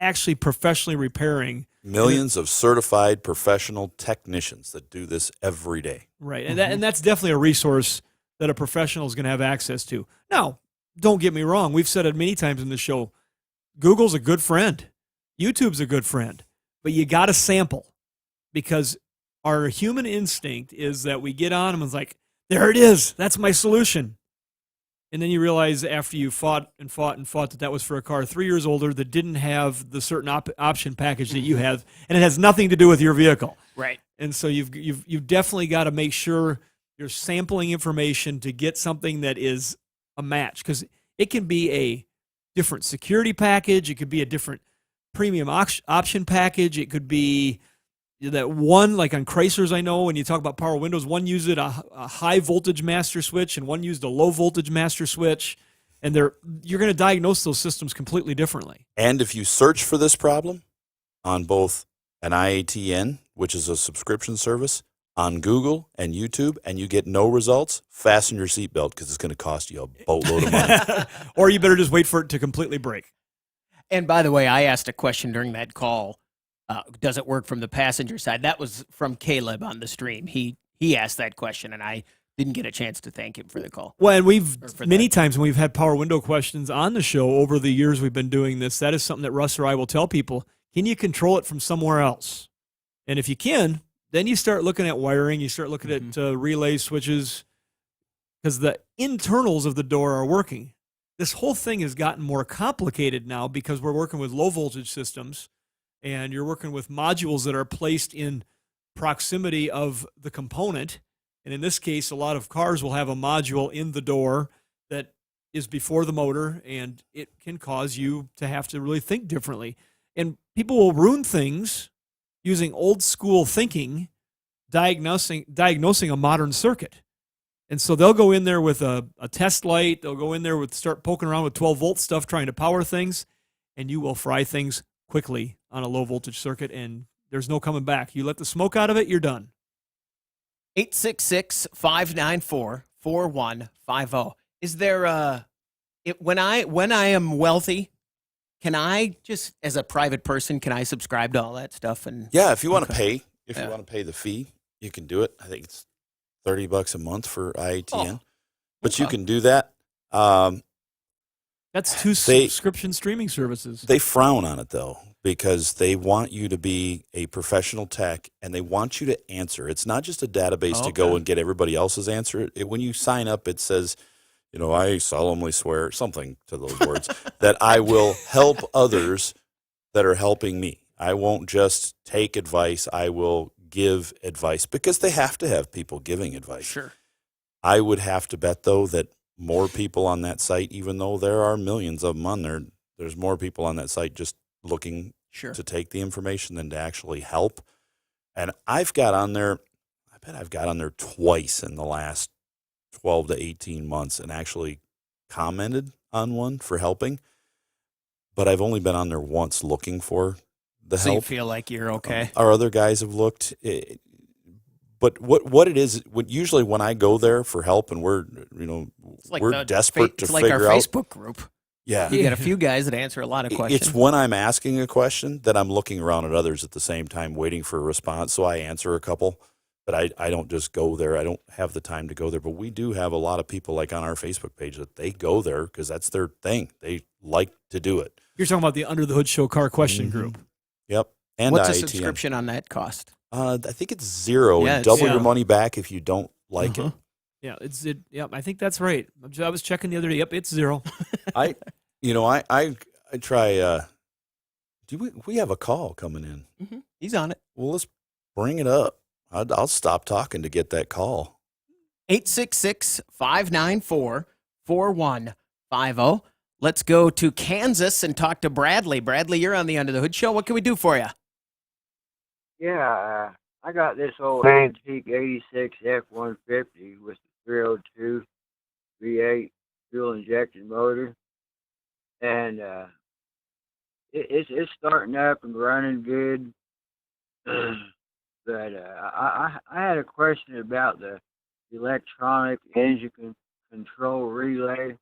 actually professionally repairing. Millions of certified professional technicians that do this every day. Right, and that's definitely a resource that a professional is going to have access to. Now, don't get me wrong. We've said it many times in the show. Google's a good friend. YouTube's a good friend. But you got to sample, because our human instinct is that we get on them and it's like, there it is. That's my solution. And then you realize after you fought that was for a car 3 years older that didn't have the certain option package that you have, and it has nothing to do with your vehicle. Right. And so you've definitely got to make sure you're sampling information to get something that is a match, because it can be a different security package, it could be a different premium option package, it could be that one, like on Chryslers, I know when you talk about power windows, one used a high voltage master switch and one used a low voltage master switch, and you're going to diagnose those systems completely differently. And if you search for this problem on both an IATN, which is a subscription service, on Google and YouTube, and you get no results, fasten your seatbelt, because it's going to cost you a boatload of money. Or you better just wait for it to completely break. And by the way, I asked a question during that call. Does it work from the passenger side? That was from Caleb on the stream. He asked that question, and I didn't get a chance to thank him for the call. Well, and many times when we've had power window questions on the show over the years we've been doing this, that is something that Russ or I will tell people, can you control it from somewhere else? And if you can, then you start looking at wiring, you start looking at relay switches, because the internals of the door are working. This whole thing has gotten more complicated now because we're working with low voltage systems, and you're working with modules that are placed in proximity of the component. And in this case, a lot of cars will have a module in the door that is before the motor, and it can cause you to have to really think differently. And people will ruin things using old school thinking, diagnosing a modern circuit. And so they'll go in there with a test light, they'll go in there start poking around with 12 volt stuff, trying to power things, and you will fry things quickly on a low voltage circuit, and there's no coming back. You let the smoke out of it, you're done. 866-594-4150. Is there when I am wealthy, can I just, as a private person, can I subscribe to all that stuff? And yeah, if you want to pay, you want to pay the fee, you can do it. I think it's $30 a month for IATN, but you can do that. That's two subscription streaming services. They frown on it, though, because they want you to be a professional tech, and they want you to answer. It's not just a database to go and get everybody else's answer. When you sign up, it says, I solemnly swear, something to those words, that I will help others that are helping me. I won't just take advice. I will give advice, because they have to have people giving advice. Sure. I would have to bet, though, that more people on that site, even though there are millions of them on there, there's more people on that site just looking Sure. to take the information than to actually help. And I've got on there, I bet I've got on there twice in the last 12 to 18 months and actually commented on one for helping. But I've only been on there once looking for the So you help. feel like you're okay? Our other guys have looked. But what it is, usually when I go there for help and we're Like we're desperate to it's like figure our out. Facebook group. Yeah. You got a few guys that answer a lot of questions. It's when I'm asking a question that I'm looking around at others at the same time, waiting for a response. So I answer a couple, but I don't just go there. I don't have the time to go there. But we do have a lot of people like on our Facebook page that they go there because that's their thing. They like to do it. You're talking about the Under the Hood Show car question group. Yep. And What's a IATM. subscription on that cost? I think it's $0 Yeah, and it's- double yeah. your money back if you don't like it. Yeah, Yep, I think that's right. I was checking the other day. Yep, it's $0. I try. We have a call coming in? Mm-hmm. He's on it. Well, let's bring it up. I'll stop talking to get that call. 866-594-4150. Let's go to Kansas and talk to Bradley. Bradley, you're on the Under the Hood Show. What can we do for you? Yeah, I got this old antique 86 F-150 with the 302 V8 fuel injection motor, and it's starting up and running good. But I had a question about the electronic engine control relay,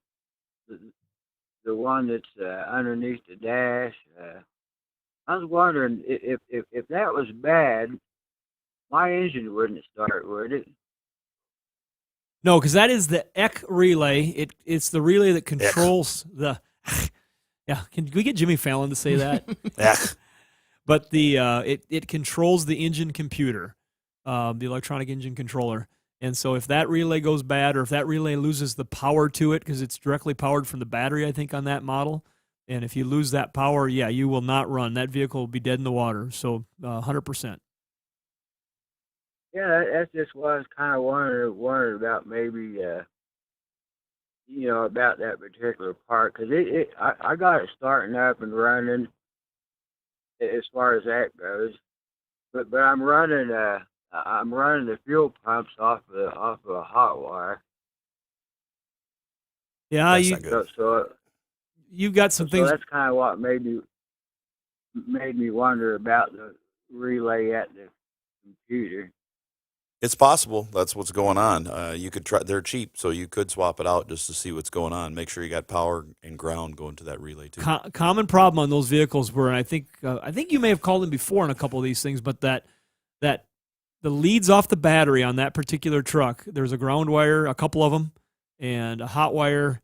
the one that's underneath the dash. I was wondering if that was bad, my engine wouldn't start, would it? No, because that is the EC relay. It's the relay that controls the. Yeah, can we get Jimmy Fallon to say that? But it controls the engine computer, the electronic engine controller. And so if that relay goes bad, or if that relay loses the power to it, because it's directly powered from the battery, I think, on that model. And if you lose that power, yeah, you will not run. That vehicle will be dead in the water. So 100%. Yeah, that's just what I was kind of wondering about, maybe, about that particular part. Because I got it starting up and running as far as that goes. But I'm running the fuel pumps off of a hot wire. Yeah, That's not good. So you've got some things. So that's kind of what made me wonder about the relay at the computer. It's possible that's what's going on. You could try. They're cheap, so you could swap it out just to see what's going on. Make sure you got power and ground going to that relay too. Common problem on those vehicles where, and I think you may have called in before on a couple of these things, but that the leads off the battery on that particular truck, there's a ground wire, a couple of them, and a hot wire.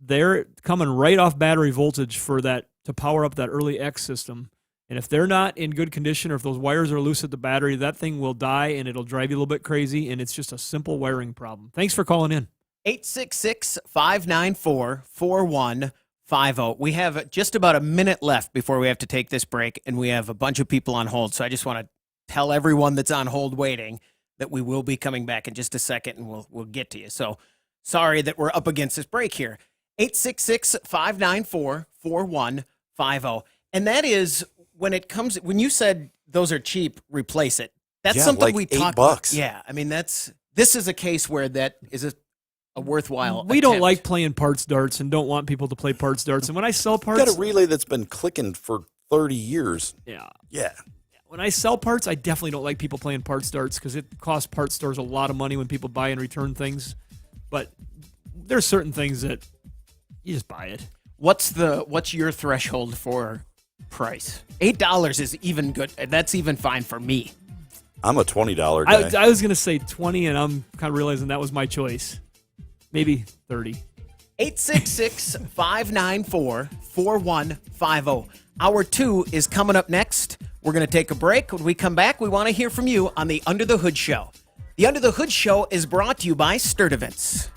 They're coming right off battery voltage for that to power up that early X system. And if they're not in good condition, or if those wires are loose at the battery, that thing will die and it'll drive you a little bit crazy. And it's just a simple wiring problem. Thanks for calling in. 866-594-4150. We have just about a minute left before we have to take this break, and we have a bunch of people on hold. So I just want to tell everyone that's on hold waiting that we will be coming back in just a second, and we'll get to you. So sorry that we're up against this break here. 866-594-4150. And that is when you said those are cheap, replace it. That's something like we $8. talk about. Yeah, I mean, this is a case where that is a worthwhile We don't attempt. like playing parts darts and don't want people to play parts darts. And when I sell parts, You got a relay that's been clicking for 30 years. yeah. When I sell parts, I definitely don't like people playing parts darts because it costs parts stores a lot of money when people buy and return things. But there's certain things that you just buy it. What's your threshold for price? $8 is even good. That's even fine for me. I'm a $20 guy. I was going to say 20, and I'm kind of realizing that was my choice. Maybe 30. 866-594-4150. Hour 2 is coming up next. We're going to take a break. When we come back, we want to hear from you on the Under the Hood Show. The Under the Hood Show is brought to you by Sturdivants.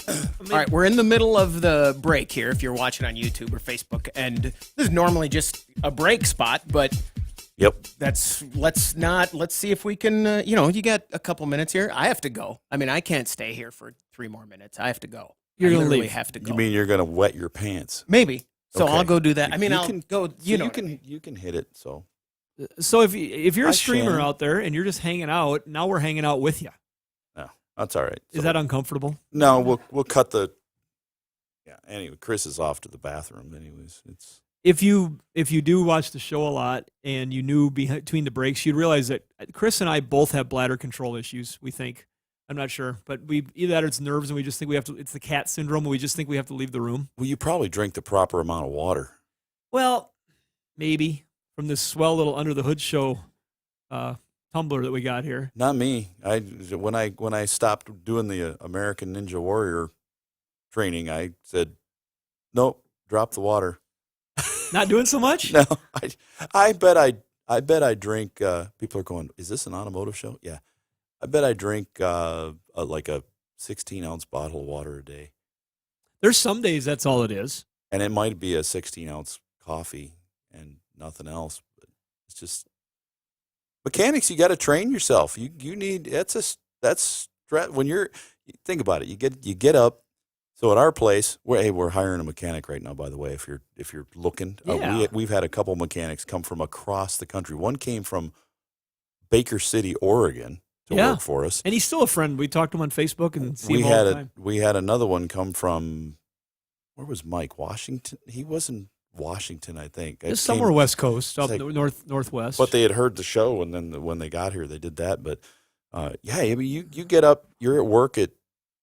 All right, we're in the middle of the break here if you're watching on YouTube or Facebook, and this is normally just a break spot, but Yep. let's see if we can, you got a couple minutes here. I have to go. I mean, I can't stay here for 3 more minutes. I have to go. You're I gonna literally leave. have to go. You mean you're going to wet your pants? Maybe. So Okay. I'll go do that. I mean, You I'll can- go, So you can hit it. So So if you're Hi, a streamer Shannon. out there and you're just hanging out, now we're hanging out with you. no, that's all right. Is So- that uncomfortable? No, we'll cut the. Yeah. Anyway, Chris is off to the bathroom. Anyways, it's If you do watch the show a lot and you knew between the breaks, you'd realize that Chris and I both have bladder control issues. We think, I'm not sure, but we either that or it's nerves and we just think we have to. It's the cat syndrome. And we just think we have to leave the room. well. You probably drink the proper amount of water. Well, maybe from this swell little under the hood show tumbler that we got here. Not me. When I stopped doing the American Ninja Warrior training, I said, nope, drop the water. Not doing so much. No, I bet I drink. People are going, is this an automotive show? Yeah, I bet I drink like a 16-ounce bottle of water a day, There's some days that's all it is. and it might be a 16-ounce coffee and nothing else. But it's just mechanics. You got to train yourself. You need that's when you're think about it. You get up. So at our place, we're hiring a mechanic right now. By the way, if you're looking, Yeah. we've had a couple mechanics come from across the country. One came from Baker City, Oregon, to Yeah. work for us. And he's still a friend. We talked to him on Facebook and see We him all had the time. we had another one come from where was Mike? Washington. He was in Washington, I think. It Just came- somewhere West Coast, up like- northwest. But they had heard the show, and then when they got here, they did that. But yeah, I mean, you get up, you're at work at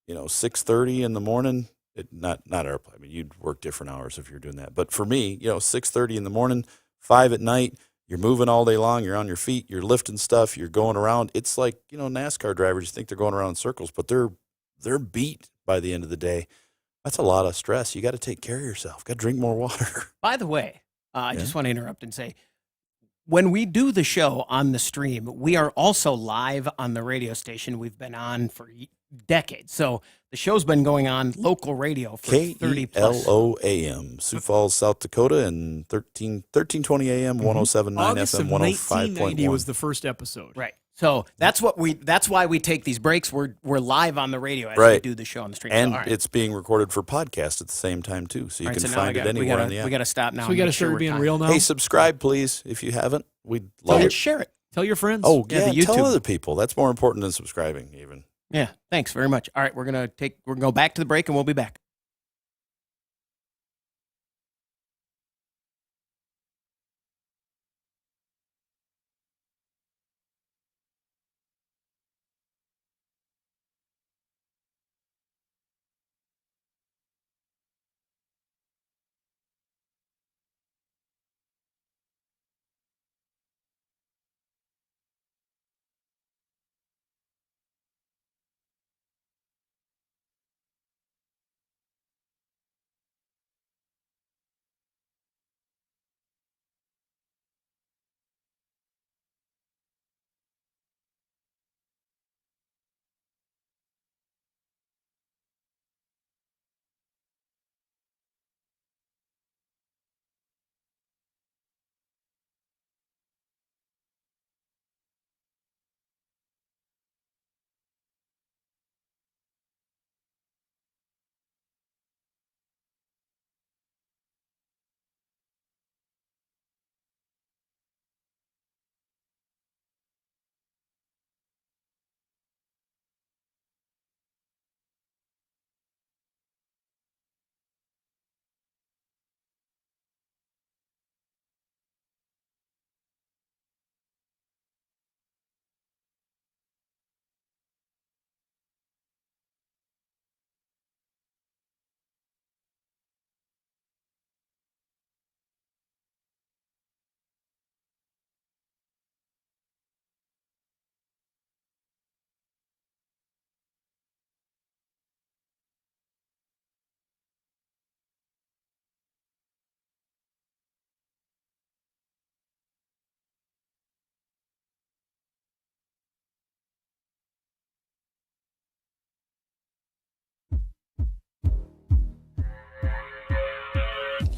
6:30 in the morning. Not our. I mean, you'd work different hours if you're doing that. But for me, 6:30 in the morning, 5 at night. You're moving all day long. You're on your feet. You're lifting stuff. You're going around. It's like NASCAR drivers. You think they're going around in circles, but they're beat by the end of the day. That's a lot of stress. You got to take care of yourself. Got to drink more water. By the way, I Yeah. just want to interrupt and say, when we do the show on the stream, we are also live on the radio station we've been on for decades. So the show's been going on local radio for 30 plus. KELO AM, Sioux Falls, South Dakota, and 1320 AM, 107.9 August FM, of 1990 105.1. was the first episode. Right. So that's why we take these breaks. We're live on the radio as we Right. do the show on the stream. And So, all right. it's being recorded for podcast at the same time, too. So you All right, can so now find it anywhere on the app. we got to stop now. So we and got to make sure start we're being timed. real now. Hey, subscribe, please, if you haven't. We'd love it. Share it. Tell your friends. Oh, Yeah, yeah, the tell YouTube. other people. That's more important than subscribing, even. Yeah. Thanks very much. All right, we're gonna go back to the break and we'll be back.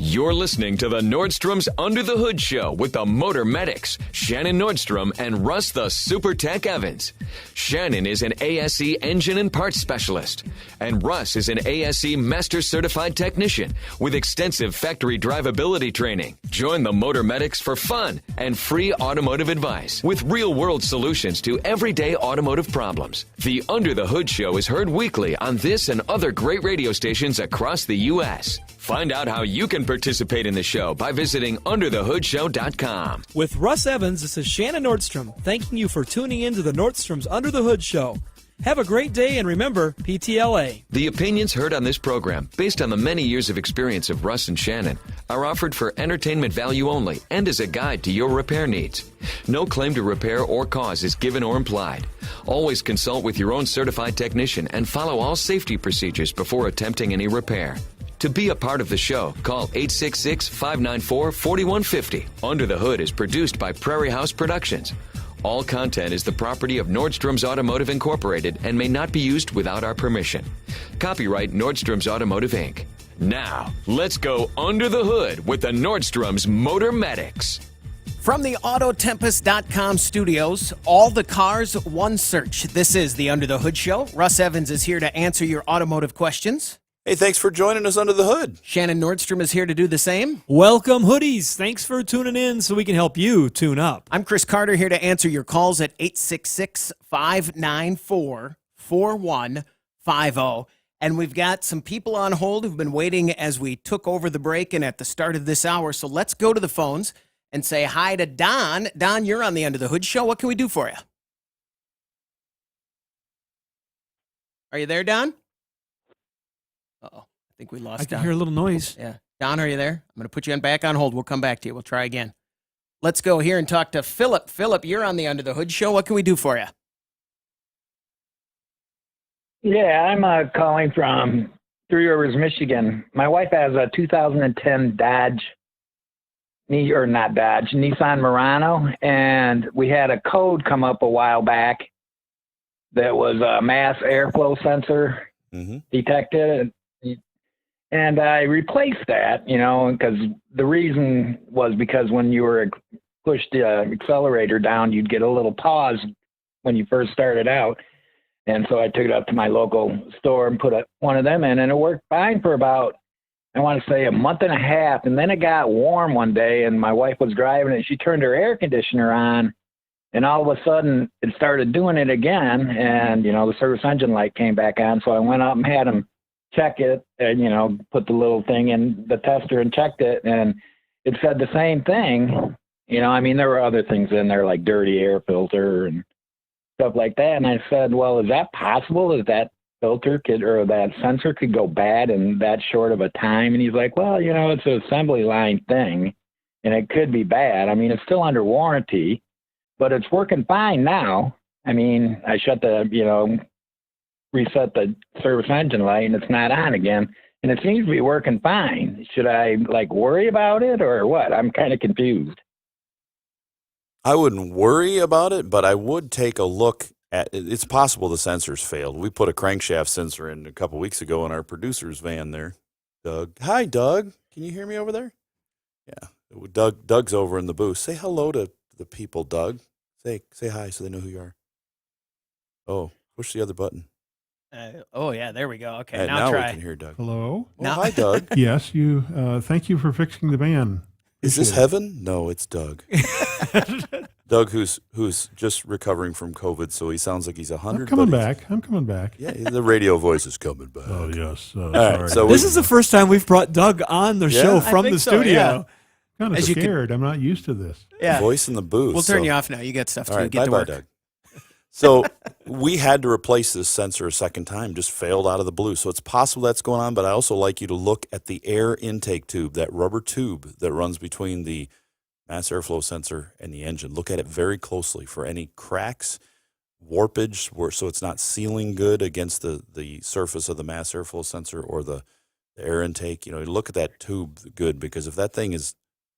You're listening to the Nordstrom's Under the Hood Show with the Motor Medics, Shannon Nordstrom and Russ the Super Tech Evans. Shannon is an ASE engine and parts specialist, and Russ is an ASE Master Certified Technician with extensive factory drivability training. Join the Motor Medics for fun and free automotive advice with real-world solutions to everyday automotive problems. The Under the Hood Show is heard weekly on this and other great radio stations across the U.S. Find out how you can participate in the show by visiting underthehoodshow.com. With Russ Evans, this is Shannon Nordstrom, thanking you for tuning in to the Nordstrom's Under the Hood Show. Have a great day, and remember, PTLA. The opinions heard on this program, based on the many years of experience of Russ and Shannon, are offered for entertainment value only and as a guide to your repair needs. No claim to repair or cause is given or implied. Always consult with your own certified technician and follow all safety procedures before attempting any repair. To be a part of the show, call 866-594-4150. Under the Hood is produced by Prairie House Productions. All content is the property of Nordstrom's Automotive Incorporated and may not be used without our permission. Copyright Nordstrom's Automotive, Inc. Now, let's go under the hood with the Nordstrom's Motor Medics. From the Autotempest.com studios, all the cars, one search. This is the Under the Hood Show. Russ Evans is here to answer your automotive questions. Hey, thanks for joining us under the hood. Shannon Nordstrom is here to do the same. Welcome, hoodies. Thanks for tuning in so we can help you tune up. I'm Chris Carter here to answer your calls at 866-594-4150. And we've got some people on hold who've been waiting as we took over the break and at the start of this hour. So let's go to the phones and say hi to Don. Don, you're on the Under the Hood Show. What can we do for you? Are you there, Don? Uh-oh. I think we lost I can Don. hear a little noise. Yeah. Don, are you there? I'm going to put you back on hold. We'll come back to you. We'll try again. Let's go here and talk to Philip. Philip, you're on the Under the Hood Show. What can we do for you? Yeah, I'm calling from Three Rivers, Michigan. My wife has a 2010 Nissan Murano, and we had a code come up a while back that was a mass airflow sensor detected. And I replaced that, because the reason was because when you were pushed the accelerator down, you'd get a little pause when you first started out. And so I took it up to my local store and put one of them in, and it worked fine for about, I want to say, a month and a half. And then it got warm one day, and my wife was driving it. She turned her air conditioner on, and all of a sudden it started doing it again. And, the service engine light came back on. So I went up and had them check it and, put the little thing in the tester and checked it. And it said the same thing. There were other things in there like dirty air filter and stuff like that. And I said, well, is that possible that filter or that sensor could go bad in that short of a time? And he's like, well, it's an assembly line thing and it could be bad. It's still under warranty, but it's working fine now. I shut reset the service engine light and it's not on again. And it seems to be working fine. Should I worry about it or what? I'm kind of confused. I wouldn't worry about it, but I would take a look at it. It's possible the sensor's failed. We put a crankshaft sensor in a couple weeks ago in our producer's van there. Doug. Hi, Doug. Can you hear me over there? Yeah. Doug's over in the booth. Say hello to the people, Doug. Say hi so they know who you are. Oh, push the other button. Yeah, there we go. Okay, now try. We can hear Doug. Hello? Oh, hi, Doug. Yes, thank you for fixing the van. Is this heaven? No, it's Doug. Doug, who's just recovering from COVID, so he sounds like he's 100. I'm coming back. Yeah, the radio voice is coming back. Oh, yes. All right, so this is the first time we've brought Doug on the show from the studio. Yeah. Kind of scared. I'm not used to this. Yeah. Voice in the booth. We'll turn you off now. You got stuff to all right, get to work. Doug. So we had to replace this sensor a second time, just failed out of the blue. So it's possible that's going on, but I also like you to look at the air intake tube, that rubber tube that runs between the mass airflow sensor and the engine. Look at it very closely for any cracks, warpage, so it's not sealing good against the surface of the mass airflow sensor or the air intake. Look at that tube good, because if that thing is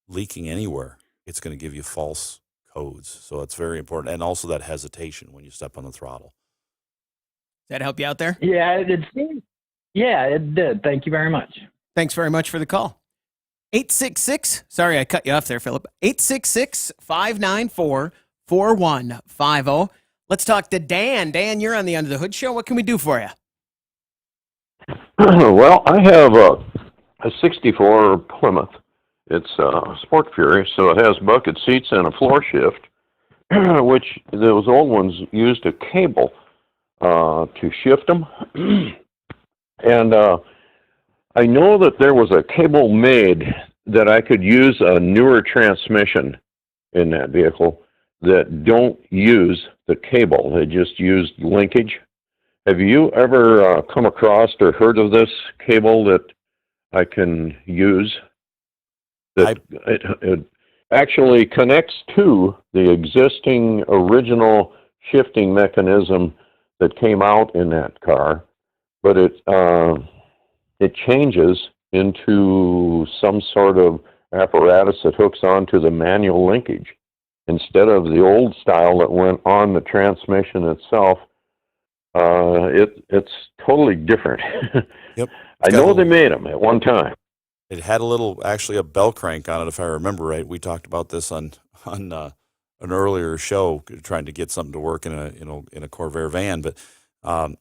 leaking anywhere, it's going to give you false codes. So it's very important. And also that hesitation when you step on the throttle. Does that help you out there? Yeah, it did. Thank you very much. Thanks very much for the call. 866, sorry, I cut you off there, Philip. 866-594-4150. Let's talk to Dan. Dan, you're on the Under the Hood Show. What can we do for you? Well, I have a 64 Plymouth. It's Sport Fury, so it has bucket seats and a floor shift, which those old ones used a cable to shift them. And I know that there was a cable made that I could use a newer transmission in that vehicle that don't use the cable. They just used linkage. Have you ever come across or heard of this cable that I can use? That it actually connects to the existing original shifting mechanism that came out in that car, but it changes into some sort of apparatus that hooks onto the manual linkage instead of the old style that went on the transmission itself. It's totally different. Yep. I know they made them at one time. It had actually a bell crank on it, if I remember right. We talked about this on an earlier show, trying to get something to work in a Corvair van. But I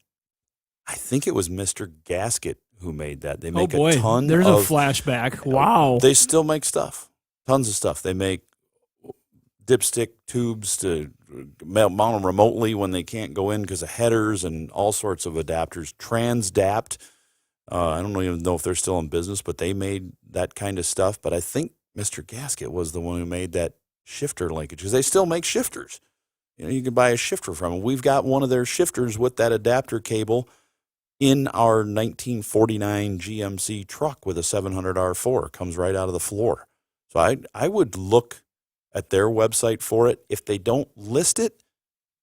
think it was Mr. Gasket who made that. They make a ton. There's a flashback. Wow. They still make stuff, tons of stuff. They make dipstick tubes to mount them remotely when they can't go in because of headers and all sorts of adapters. Transdapt. I don't even know if they're still in business, but they made that kind of stuff. But I think Mr. Gasket was the one who made that shifter linkage, because they still make shifters. You can buy a shifter from them. We've got one of their shifters with that adapter cable in our 1949 GMC truck with a 700 R4. It comes right out of the floor. So I would look at their website for it. If they don't list it,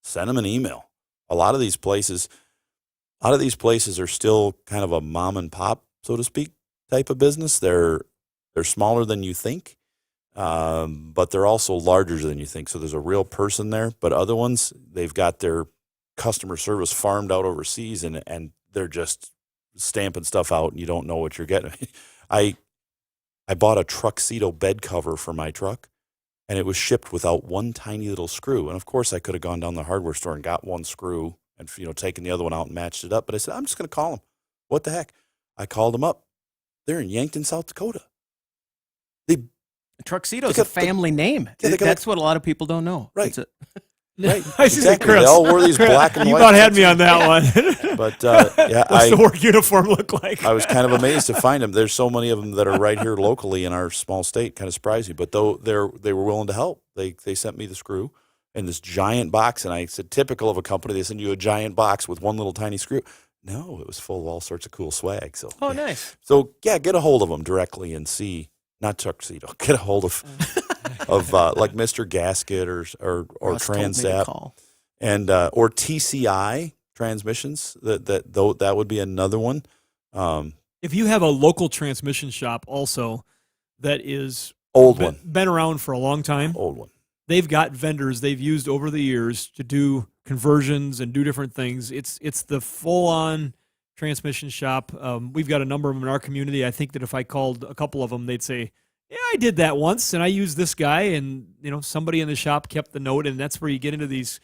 send them an email. A lot of these places are still kind of a mom and pop, so to speak, type of business. They're smaller than you think, but they're also larger than you think. So there's a real person there. But other ones, they've got their customer service farmed out overseas, and they're just stamping stuff out, and you don't know what you're getting. I bought a Truxedo bed cover for my truck, and it was shipped without one tiny little screw. And of course, I could have gone down to the hardware store and got one screw and taken the other one out and matched it up. But I said, I'm just going to call them. What the heck? I called them up. They're in Yankton, South Dakota. Truxedo's a family name. That's what a lot of people don't know. Right. Right. Exactly. They all wore these black and white. You about had me on that one. But yeah, what's the work uniform look like? I was kind of amazed to find them. There's so many of them that are right here locally in our small state. Kind of surprised me. But though they were willing to help. They sent me the screw in this giant box, and I said, typical of a company, they send you a giant box with one little tiny screw. No, it was full of all sorts of cool swag. So nice. So yeah, get a hold of them directly and see. Not Tuxedo. Get a hold of like Mr. Gasket or Transap and or TCI transmissions. That would be another one. If you have a local transmission shop also that is been around for a long time, old one. They've got vendors they've used over the years to do conversions and do different things. It's the full-on transmission shop. We've got a number of them in our community. I think that if I called a couple of them, they'd say, yeah, I did that once, and I used this guy, and somebody in the shop kept the note, and that's where you get into these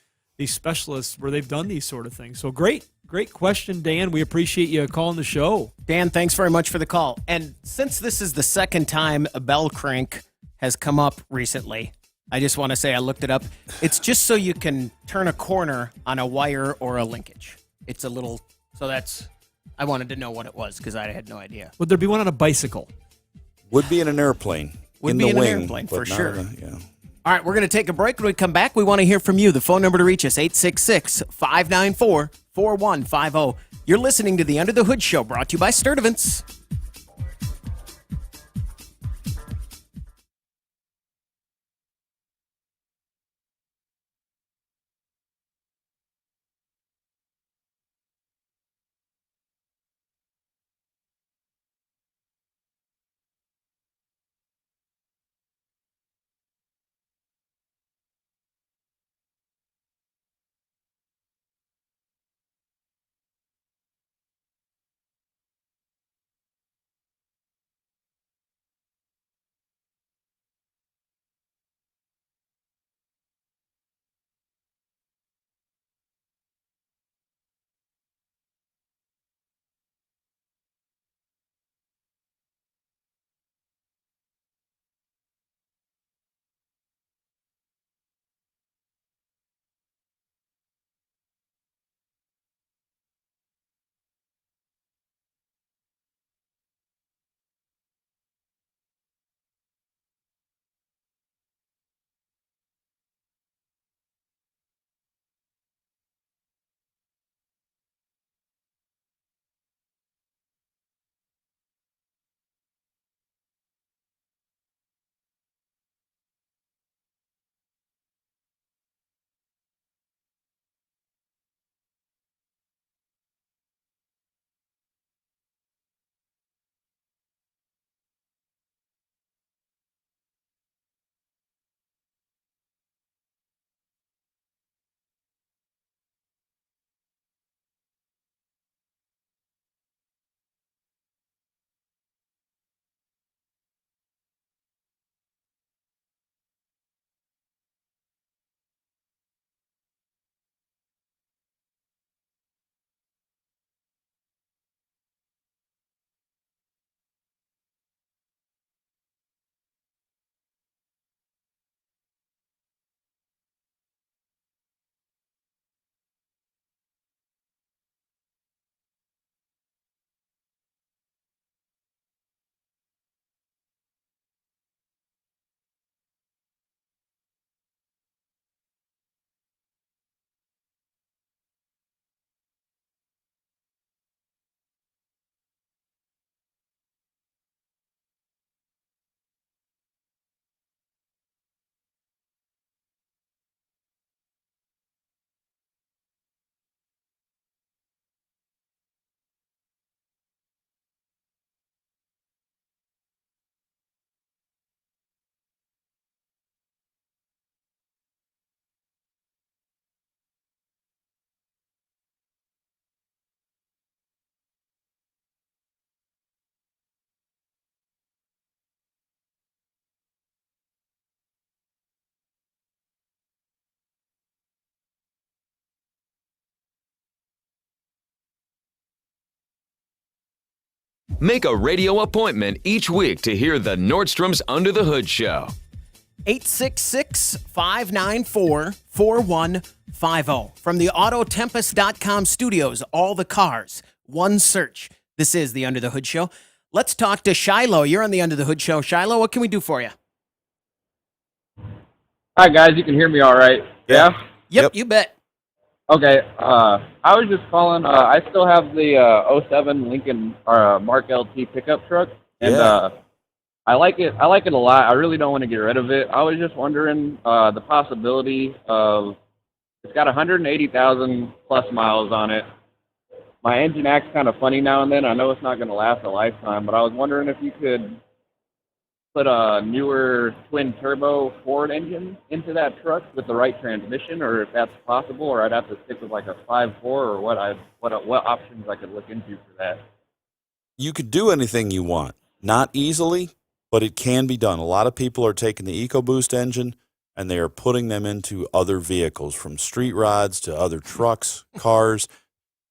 specialists where they've done these sort of things. So great question, Dan. We appreciate you calling the show. Dan, thanks very much for the call. And since this is the second time a bell crank has come up recently, I just want to say I looked it up. It's just so you can turn a corner on a wire or a linkage. It's a little, I wanted to know what it was because I had no idea. Would there be one on a bicycle? Would be in an airplane. Would be in an airplane, for sure. All right, we're going to take a break. When we come back, we want to hear from you. The phone number to reach us, 866-594-4150. You're listening to the Under the Hood Show, brought to you by Sturdivant's. Make a radio appointment each week to hear the Nordstrom's Under the Hood Show. 866-594-4150. From the Autotempest.com studios, all the cars, one search. This is the Under the Hood Show. Let's talk to Shiloh. You're on the Under the Hood Show. Shiloh, what can we do for you? Hi, guys. You can hear me all right? Yeah? Yep. You bet. Okay. I was just calling. I still have the 07 Lincoln Mark LT pickup truck, and I like it. I like it a lot. I really don't want to get rid of it. I was just wondering the possibility of it's got 180,000 plus miles on it. My engine acts kind of funny now and then. I know it's not going to last a lifetime, but I was wondering if you could put a newer twin turbo Ford engine into that truck with the right transmission, or if that's possible, or I'd have to stick with like a 5.4, or what options I could look into for that. You could do anything you want. Not easily, but it can be done. A lot of people are taking the EcoBoost engine and they are putting them into other vehicles, from street rods to other trucks, cars.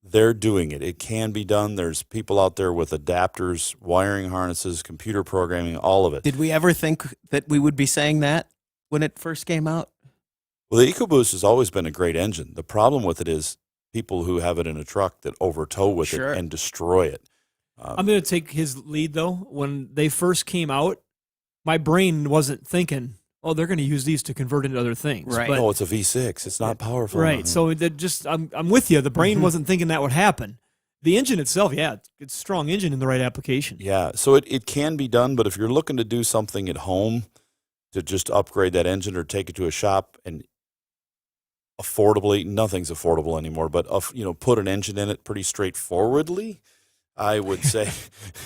They're doing it. It can be done. There's people out there with adapters, wiring harnesses, computer programming, all of it. Did we ever think that we would be saying that when it first came out? Well, the EcoBoost has always been a great engine. The problem with it is people who have it in a truck that overtow with it and destroy it. I'm going to take his lead, though. When they first came out, my brain wasn't thinking, oh, they're going to use these to convert into other things. Right. But, it's a V6. It's not powerful. Right. So I'm with you. The brain wasn't thinking that would happen. The engine itself, it's a strong engine in the right application. Yeah. So it can be done, but if you're looking to do something at home to just upgrade that engine or take it to a shop and affordably, nothing's affordable anymore, but put an engine in it pretty straightforwardly, I would say.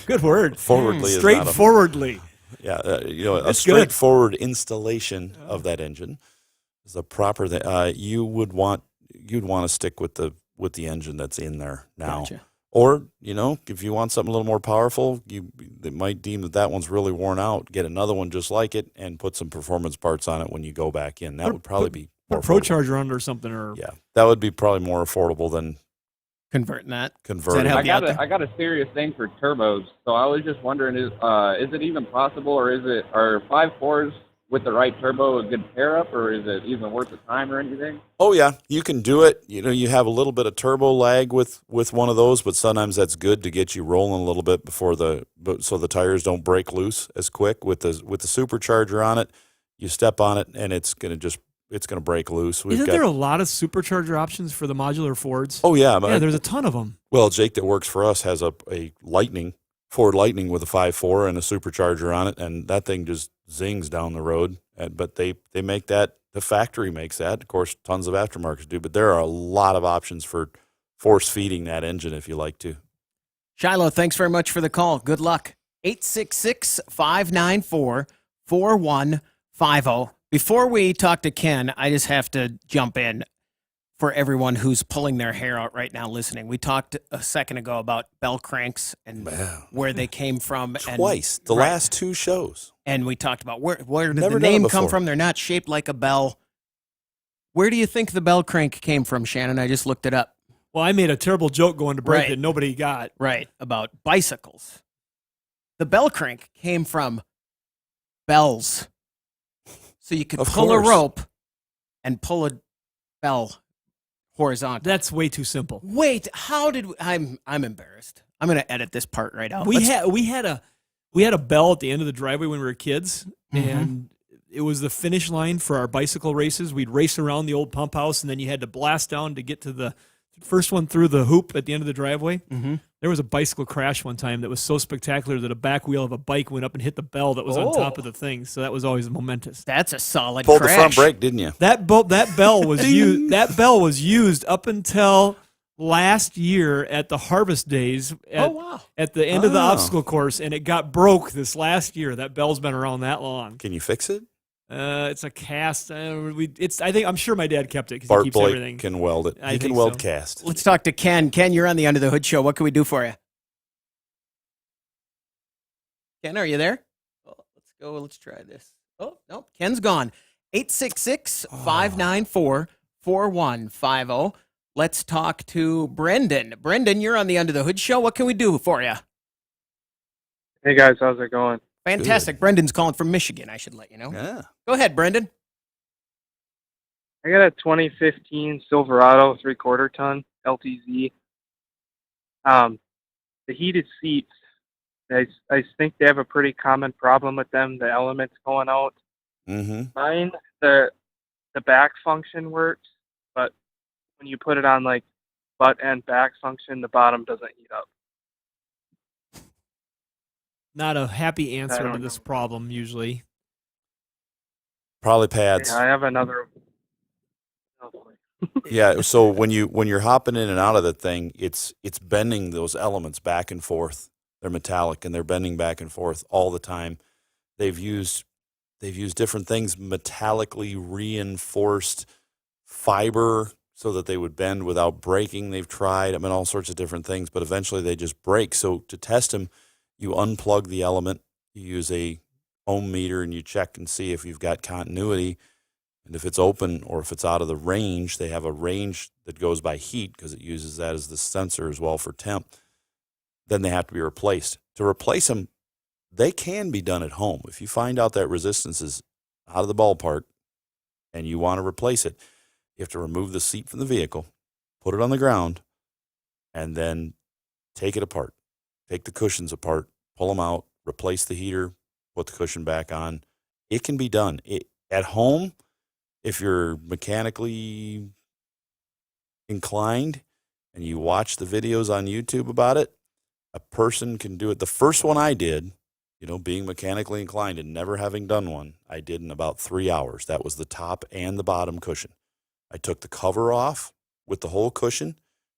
Good word. Forwardly. Straightforwardly. Yeah, That's straightforward installation of that engine is a proper thing. You'd want to stick with the engine that's in there now. Gotcha. Or, if you want something a little more powerful, they might deem that one's really worn out. Get another one just like it and put some performance parts on it when you go back in. That would probably be more Pro affordable. Charger on or something. Yeah, that would be probably more affordable than converting that. I got a serious thing for turbos, so I was just wondering, is it even possible, or are 5.4s with the right turbo a good pair up, or is it even worth the time or anything? Oh yeah, you can do it. You have a little bit of turbo lag with one of those, but sometimes that's good to get you rolling a little bit so the tires don't break loose as quick. With the supercharger on it, you step on it and it's gonna break loose. Isn't there a lot of supercharger options for the modular Fords? Oh yeah, there's a ton of them. Well, Jake that works for us has a Ford Lightning with a 5.4 and a supercharger on it, and that thing just zings down the road. But they make that, the factory makes that. Of course, tons of aftermarkets do, but there are a lot of options for force feeding that engine if you like to. Shiloh, thanks very much for the call. Good luck. 866-594-4150. Before we talk to Ken, I just have to jump in for everyone who's pulling their hair out right now listening. We talked a second ago about bell cranks and where they came from. Twice, the last two shows. And we talked about where did the name come from. They're not shaped like a bell. Where do you think the bell crank came from, Shannon? I just looked it up. Well, I made a terrible joke going to break that nobody got. Right, about bicycles. The bell crank came from bells. So you could pull a rope and pull a bell horizontal. That's way too simple. Wait, how did I'm embarrassed. I'm going to edit this part right out. We had a bell at the end of the driveway when we were kids, and it was the finish line for our bicycle races. We'd race around the old pump house, and then you had to blast down to get to the first one through the hoop at the end of the driveway. There was a bicycle crash one time that was so spectacular that a back wheel of a bike went up and hit the bell that was on top of the thing. So that was always momentous. That's a solid Pulled crash. the front brake, didn't you? That bell was used. That bell was used up until last year at the Harvest Days at the end of the obstacle course, and it got broke this last year. That bell's been around that long. Can you fix it? It's a cast. I'm sure my dad kept it because Bart he keeps Blake everything. can weld it. He can weld cast. Let's talk to Ken. Ken, you're on the Under the Hood Show. What can we do for you? Ken, are you there? Oh, let's go. Let's try this. Oh, no, Ken's gone. 866-594-4150. Let's talk to Brendan. Brendan, you're on the Under the Hood Show. What can we do for you? Hey guys, how's it going? Fantastic. Brendan's calling from Michigan, I should let you know. Yeah. Go ahead, Brendan. I got a 2015 Silverado 3/4 ton LTZ. The heated seats, I think they have a pretty common problem with them. The elements going out. Mm-hmm. Mine, the back function works, but when you put it on like butt and back function, the bottom doesn't heat up. Not a happy answer to don't this problem usually. Probably pads. Yeah, I have another. Yeah, so when you're hopping in and out of the thing, it's bending those elements back and forth. They're metallic and they're bending back and forth all the time. They've used different things, metallically reinforced fiber so that they would bend without breaking. They've tried, all sorts of different things, but eventually they just break. So to test them, you unplug the element, you use a ohm meter, and you check and see if you've got continuity. And if it's open or if it's out of the range, they have a range that goes by heat because it uses that as the sensor as well for temp. Then they have to be replaced. To replace them, they can be done at home. If you find out that resistance is out of the ballpark and you want to replace it, you have to remove the seat from the vehicle, put it on the ground, and then take it apart. Take the cushions apart, pull them out, replace the heater, put the cushion back on. It can be done. At home, if you're mechanically inclined and you watch the videos on YouTube about it, a person can do it. The first one I did, being mechanically inclined and never having done one, I did in about 3 hours. That was the top and the bottom cushion. I took the cover off with the whole cushion,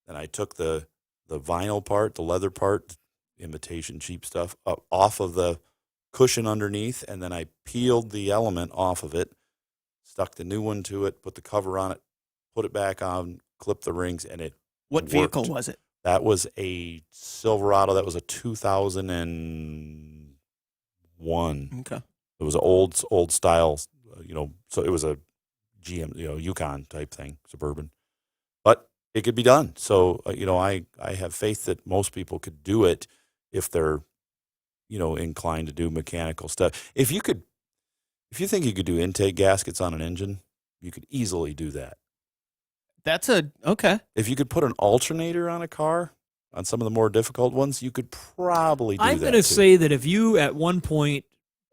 then I took the vinyl part, the leather part, imitation cheap stuff, off of the cushion underneath, and then I peeled the element off of it, stuck the new one to it, put the cover on it, put it back on, clipped the rings, and it What worked. vehicle was it? That was a Silverado. That was a 2001. Okay. It was an old style, so it was a GM, Yukon type thing, Suburban. But it could be done. So, I have faith that most people could do it if they're, inclined to do mechanical stuff. If you think you could do intake gaskets on an engine, you could easily do that. Okay. If you could put an alternator on a car, on some of the more difficult ones, you could probably do that. I'm going to say that if you at one point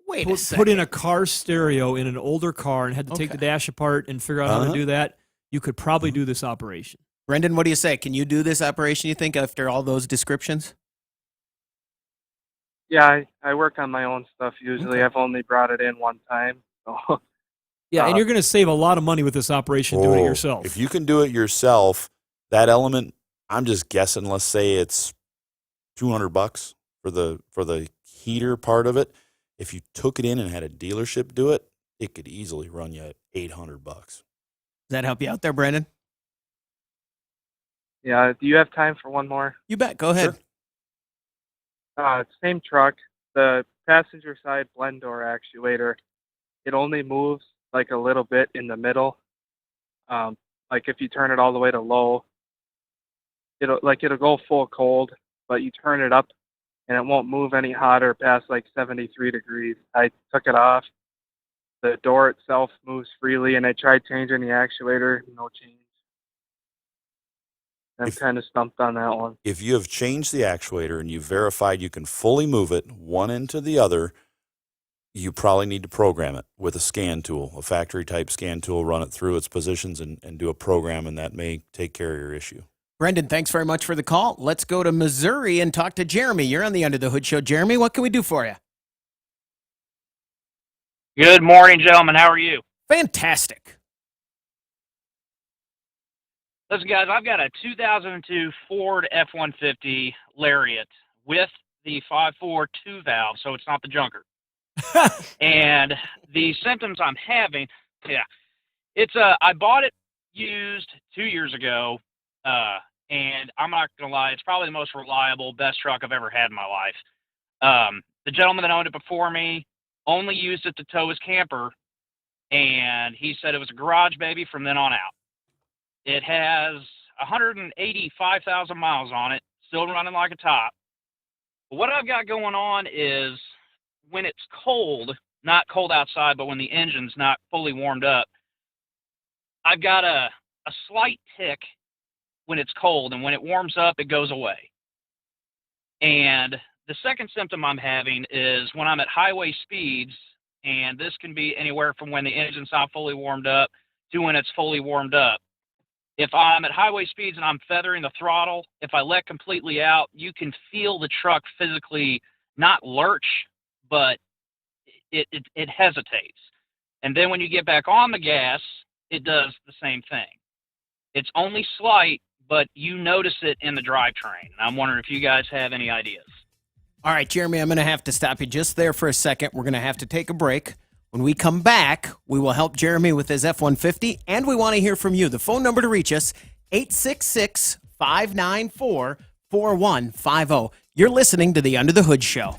put in a car stereo in an older car and had to take the dash apart and figure out how to do that, you could probably do this operation. Brendan, what do you say? Can you do this operation, you think, after all those descriptions? Yeah, I work on my own stuff usually. I've only brought it in one time. So. Yeah, and you're going to save a lot of money with this operation doing it yourself. If you can do it yourself, that element, I'm just guessing, let's say it's $200 for the heater part of it. If you took it in and had a dealership do it, it could easily run you $800. Does that help you out there, Brendan? Yeah, do you have time for one more? You bet. Go ahead. Same truck. The passenger side blend door actuator, it only moves like a little bit in the middle. Like if you turn it all the way to low, it'll go full cold, but you turn it up and it won't move any hotter past like 73 degrees. I took it off. The door itself moves freely, and I tried changing the actuator, no change. I'm kind of stumped on that one. If you have changed the actuator and you've verified you can fully move it one end to the other, you probably need to program it with a scan tool, a factory-type scan tool, run it through its positions and do a program, and that may take care of your issue. Brendan, thanks very much for the call. Let's go to Missouri and talk to Jeremy. You're on the Under the Hood Show. Jeremy, what can we do for you? Good morning, gentlemen. How are you? Fantastic. Listen, guys, I've got a 2002 Ford F-150 Lariat with the 5.4 2-valve, so it's not the junker. And the symptoms I'm having, I bought it used 2 years ago, and I'm not going to lie, it's probably the most reliable, best truck I've ever had in my life. The gentleman that owned it before me only used it to tow his camper, and he said it was a garage baby from then on out. It has 185,000 miles on it, still running like a top. What I've got going on is when it's cold, not cold outside, but when the engine's not fully warmed up, I've got a slight tick when it's cold, and when it warms up, it goes away. And the second symptom I'm having is when I'm at highway speeds, and this can be anywhere from when the engine's not fully warmed up to when it's fully warmed up. If I'm at highway speeds and I'm feathering the throttle, if I let completely out, you can feel the truck physically not lurch, but it hesitates. And then when you get back on the gas, it does the same thing. It's only slight, but you notice it in the drivetrain. And I'm wondering if you guys have any ideas. All right, Jeremy, I'm going to have to stop you just there for a second. We're going to have to take a break. When we come back, we will help Jeremy with his F-150, and we want to hear from you. The phone number to reach us, 866-594-4150. You're listening to the Under the Hood Show.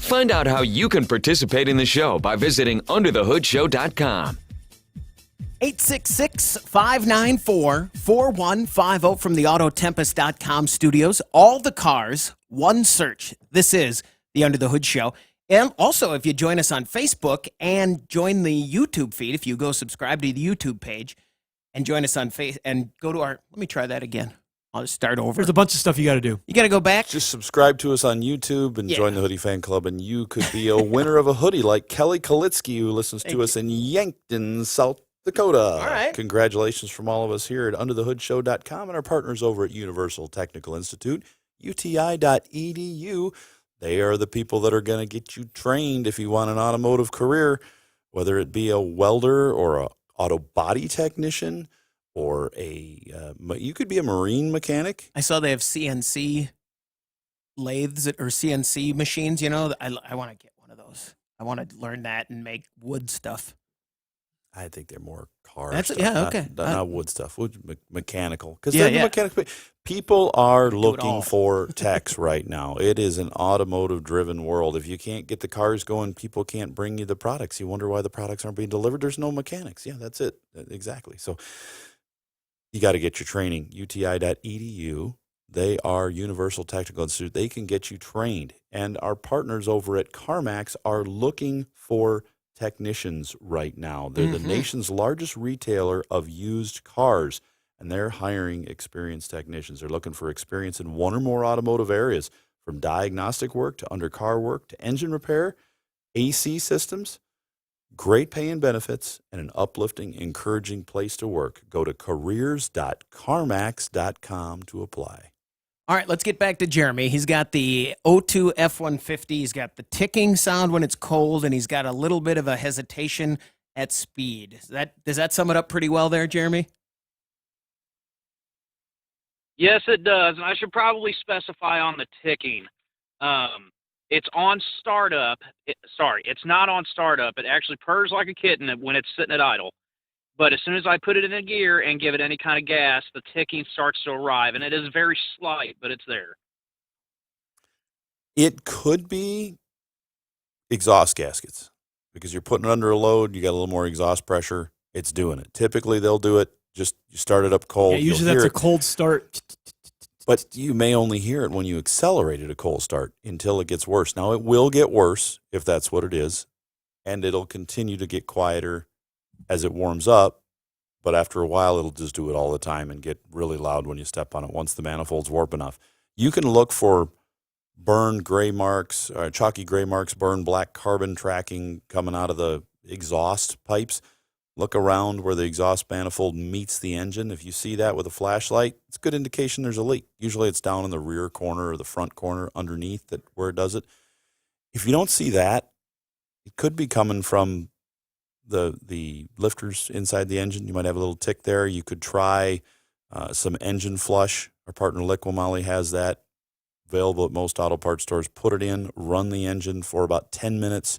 Find out how you can participate in the show by visiting UnderTheHoodShow.com. 866-594-4150 from the Autotempest.com studios. All the cars, one search. This is the Under the Hood Show. And also, if you join us on Facebook and join the YouTube feed, if you go subscribe to the YouTube page and join us on Facebook and go to our, let me try that again. I'll just start over. There's a bunch of stuff you got to do. You got to go back. Just subscribe to us on YouTube and join the Hoodie Fan Club, and you could be a winner of a hoodie like Kelly Kalitsky, who listens to us in Yankton, South Dakota. All right. Congratulations from all of us here at UnderTheHoodShow.com and our partners over at Universal Technical Institute, UTI.edu. They are the people that are going to get you trained if you want an automotive career, whether it be a welder or a auto body technician, or you could be a marine mechanic. I saw they have CNC lathes or CNC machines. You know, I want to get one of those. I want to learn that and make wood stuff. I think they're more car That's stuff. yeah, okay. Not wood stuff. Mechanical. Because mechanical. People are looking for techs right now. It is an automotive-driven world. If you can't get the cars going, people can't bring you the products. You wonder why the products aren't being delivered. There's no mechanics. Yeah, that's it. Exactly. So you got to get your training. UTI.edu. They are Universal Technical Institute. They can get you trained. And our partners over at CarMax are looking for technicians right now. They're the nation's largest retailer of used cars, and they're hiring experienced technicians. They're looking for experience in one or more automotive areas, from diagnostic work to undercar work to engine repair, AC systems. Great pay and benefits, and an uplifting, encouraging place to work. Go to careers.carmax.com to apply. All right, let's get back to Jeremy. He's got the O2 F-150. He's got the ticking sound when it's cold, and he's got a little bit of a hesitation at speed. Does that sum it up pretty well there, Jeremy? Yes, it does. And I should probably specify on the ticking. It's on startup. It's not on startup. It actually purrs like a kitten when it's sitting at idle. But as soon as I put it in a gear and give it any kind of gas, the ticking starts to arrive. And it is very slight, but it's there. It could be exhaust gaskets because you're putting it under a load. You got a little more exhaust pressure. It's doing it. Typically, they'll do it. Just you start it up cold. Yeah, usually that's a cold start. But you may only hear it when you accelerate at a cold start until it gets worse. Now, it will get worse if that's what it is, and it'll continue to get quieter as it warms up. But after a while, it'll just do it all the time and get really loud when you step on it once the manifold's warp enough. You can look for burned gray marks, chalky gray marks, burned black carbon tracking coming out of the exhaust pipes. Look around where the exhaust manifold meets the engine. If you see that with a flashlight, it's a good indication there's a leak. Usually it's down in the rear corner or the front corner underneath where it does it. If you don't see that, it could be coming from the lifters inside the engine. You might have a little tick there. You could try some engine flush. Our partner Liquimoly has that available at most auto parts stores. Put it in, run the engine for about 10 minutes,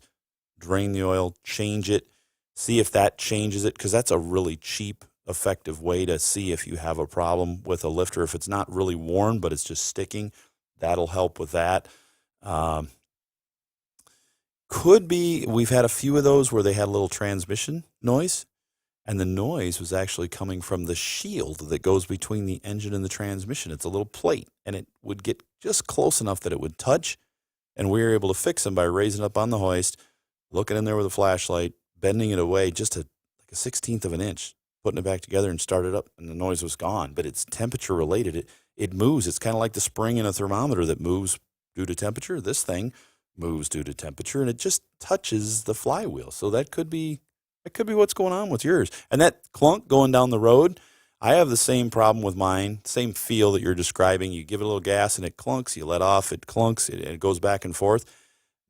drain the oil, change it. See if that changes it, because that's a really cheap, effective way to see if you have a problem with a lifter. If it's not really worn, but it's just sticking, that'll help with that. Could be, we've had a few of those where they had a little transmission noise, and the noise was actually coming from the shield that goes between the engine and the transmission. It's a little plate, and it would get just close enough that it would touch, and we were able to fix them by raising up on the hoist, looking in there with a flashlight, bending it away just like a 1/16 of an inch, putting it back together and started up, and the noise was gone. But it's temperature related. It moves. It's kind of like the spring in a thermometer that moves due to temperature. This thing moves due to temperature, and it just touches the flywheel. So that could be what's going on with yours. And that clunk going down the road, I have the same problem with mine, same feel that you're describing. You give it a little gas and it clunks. You let off, it clunks. It goes back and forth.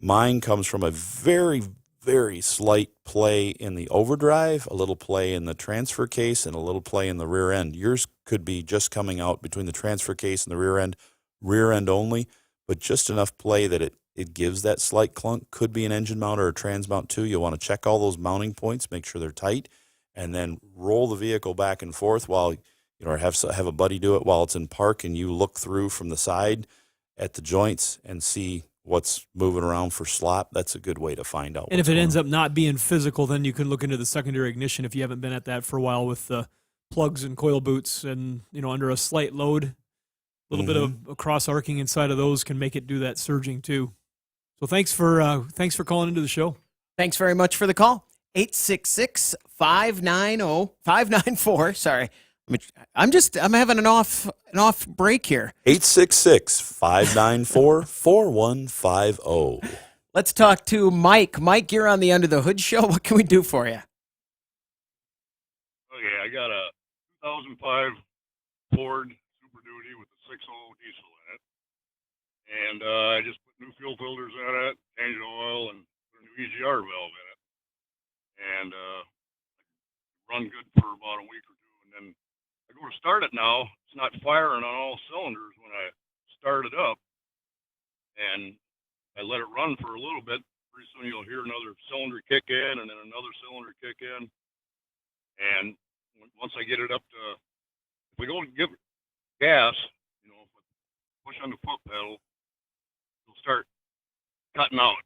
Mine comes from a very, very slight play in the overdrive, a little play in the transfer case, and a little play in the rear end. Yours could be just coming out between the transfer case and the rear end only, but just enough play that it gives that slight clunk. Could be an engine mount or a trans mount too. You'll want to check all those mounting points, make sure they're tight, and then roll the vehicle back and forth while, or have a buddy do it while it's in park, and you look through from the side at the joints and see what's moving around for slop, that's a good way to find out. And if it ends up not being physical, then you can look into the secondary ignition if you haven't been at that for a while with the plugs and coil boots and, under a slight load, a little bit of cross arcing inside of those can make it do that surging too. So thanks for calling into the show. Thanks very much for the call. 866-590-594. Sorry. I'm having an off break here. 866-594-4150. Let's talk to Mike. Mike, you're on the Under the Hood show. What can we do for you? Okay, I got a 2005 Ford Super Duty with a 6.0 diesel in it. And I just put new fuel filters in it, changed oil, and put a new EGR valve in it. And run good for about a week or two. And then I go to start it now. It's not firing on all cylinders when I start it up. And I let it run for a little bit. Pretty soon you'll hear another cylinder kick in and then another cylinder kick in. And once I get it up to, if we go to give it gas, if I push on the foot pedal, it'll start cutting out,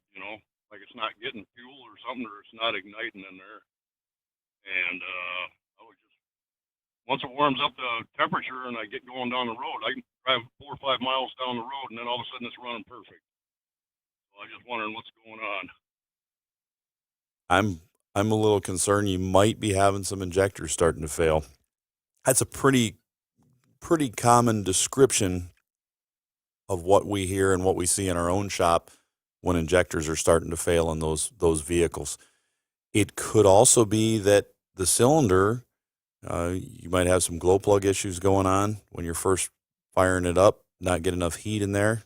like it's not getting fuel or something, or it's not igniting in there. And once it warms up the temperature and I get going down the road, I can drive 4 or 5 miles down the road, and then all of a sudden it's running perfect. So I'm just wondering what's going on. I'm a little concerned you might be having some injectors starting to fail. That's a pretty common description of what we hear and what we see in our own shop when injectors are starting to fail in those vehicles. It could also be that the cylinder, you might have some glow plug issues going on when you're first firing it up, not get enough heat in there.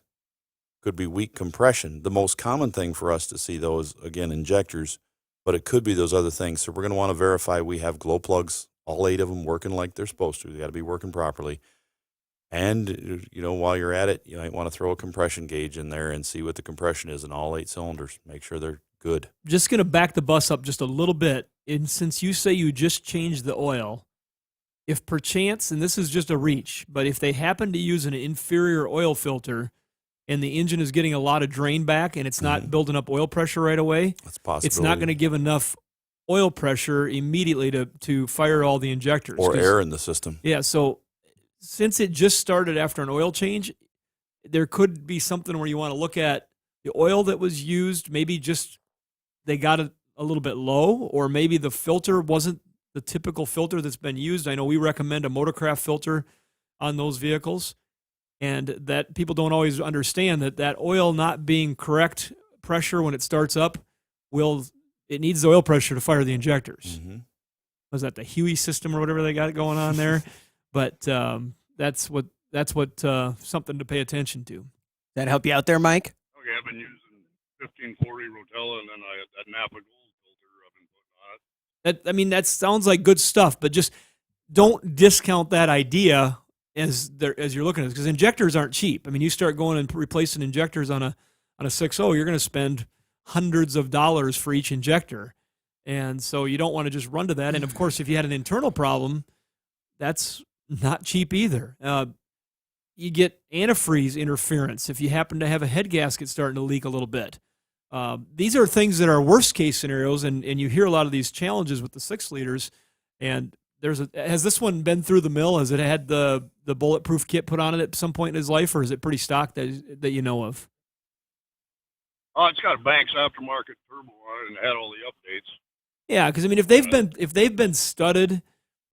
Could be weak compression. The most common thing for us to see, though, is, again, injectors, but it could be those other things. So we're going to want to verify we have glow plugs, all 8 of them working like they're supposed to. They got to be working properly. And, while you're at it, you might want to throw a compression gauge in there and see what the compression is in all 8 cylinders. Make sure they're good. Just going to back the bus up just a little bit. And since you say you just changed the oil, if perchance, and this is just a reach, but if they happen to use an inferior oil filter and the engine is getting a lot of drain back and it's not building up oil pressure right away, that's possible. It's not going to give enough oil pressure immediately to fire all the injectors. Or air in the system. Yeah, so since it just started after an oil change, there could be something where you want to look at the oil that was used, maybe just they got it a little bit low, or maybe the filter wasn't the typical filter that's been used. I know we recommend a Motorcraft filter on those vehicles, and that people don't always understand that oil not being correct pressure when it starts up it needs the oil pressure to fire the injectors. Mm-hmm. Was that the Huey system or whatever they got going on there? But that's what something to pay attention to. That help you out there, Mike? Okay, I've been using 1540 Rotella, and then that Napa Gold filter I've been putting on it. That sounds like good stuff, but just don't discount that idea as you're looking at it, because injectors aren't cheap. I mean, you start going and replacing injectors on a 6.0, you're going to spend hundreds of dollars for each injector, and so you don't want to just run to that. And of course, if you had an internal problem, that's not cheap either. You get antifreeze interference if you happen to have a head gasket starting to leak a little bit. These are things that are worst case scenarios, and you hear a lot of these challenges with the 6 liters. And has this one been through the mill? Has it had the bulletproof kit put on it at some point in his life, or is it pretty stock that you know of? Oh, it's got a Banks aftermarket turbo on it and had all the updates. Yeah, because if they've been studded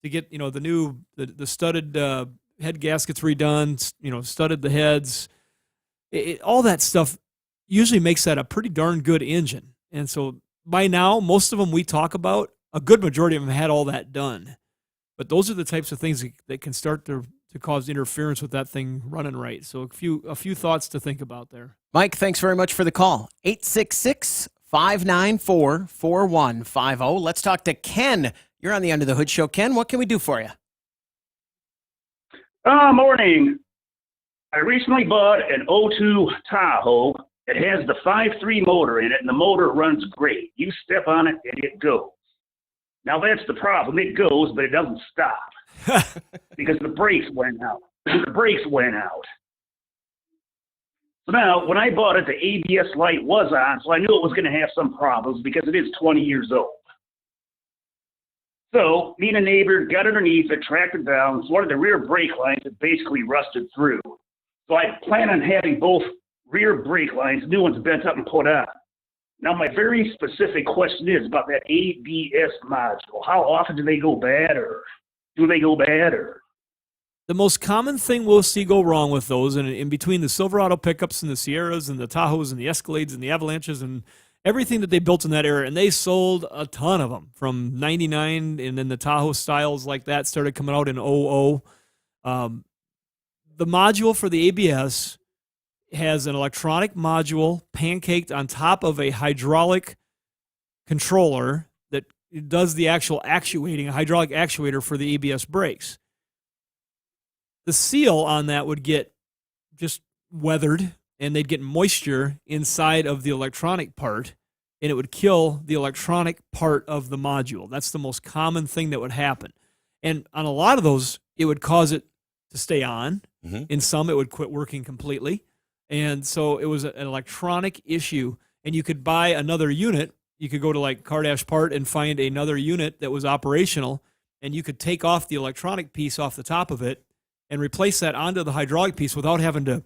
to get the studded head gaskets redone, studded the heads, all that stuff usually makes that a pretty darn good engine. And so by now, most of them we talk about, a good majority of them had all that done. But those are the types of things that can start to cause interference with that thing running right. So a few thoughts to think about there. Mike, thanks very much for the call. 866-594-4150. Let's talk to Ken. You're on the Under the Hood show. Ken, what can we do for you? Morning. I recently bought an 02 Tahoe. It has the 5.3 motor in it, and the motor runs great. You step on it, and it goes. Now, that's the problem. It goes, but it doesn't stop because the brakes went out. The brakes went out. So now, when I bought it, the ABS light was on, so I knew it was going to have some problems because it is 20 years old. So, me and a neighbor got underneath it, tracked it down. So one of the rear brake lines had basically rusted through. So I plan on having both rear brake lines, new ones bent up and put on. Now, my very specific question is about that ABS module. How often do they go bad, or do they go bad, or? The most common thing we'll see go wrong with those, and in between the Silverado pickups and the Sierras and the Tahoes and the Escalades and the Avalanches and everything that they built in that era, and they sold a ton of them from 99, and then the Tahoe styles like that started coming out in '00. The module for the ABS has an electronic module pancaked on top of a hydraulic controller that does the actual actuating, a hydraulic actuator for the ABS brakes. The seal on that would get just weathered, and they'd get moisture inside of the electronic part, and it would kill the electronic part of the module. That's the most common thing that would happen. And on a lot of those, it would cause it to stay on. In some, it would quit working completely. And so it was an electronic issue, and you could buy another unit. You could go to like Cardash Part and find another unit that was operational, and you could take off the electronic piece off the top of it and replace that onto the hydraulic piece without having to,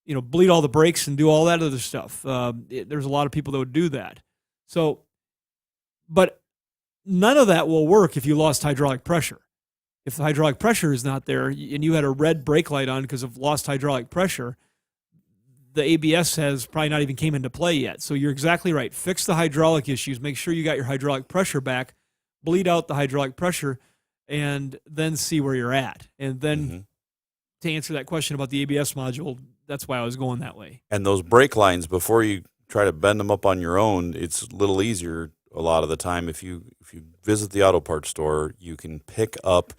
bleed all the brakes and do all that other stuff. There's a lot of people that would do that. So, but none of that will work if you lost hydraulic pressure. If the hydraulic pressure is not there and you had a red brake light on because of lost hydraulic pressure, the ABS has probably not even came into play yet. So you're exactly right. Fix the hydraulic issues. Make sure you got your hydraulic pressure back. Bleed out the hydraulic pressure, and then see where you're at. And then to answer that question about the ABS module, that's why I was going that way. And those brake lines, before you try to bend them up on your own, it's a little easier a lot of the time. If you visit the auto parts store, you can pick up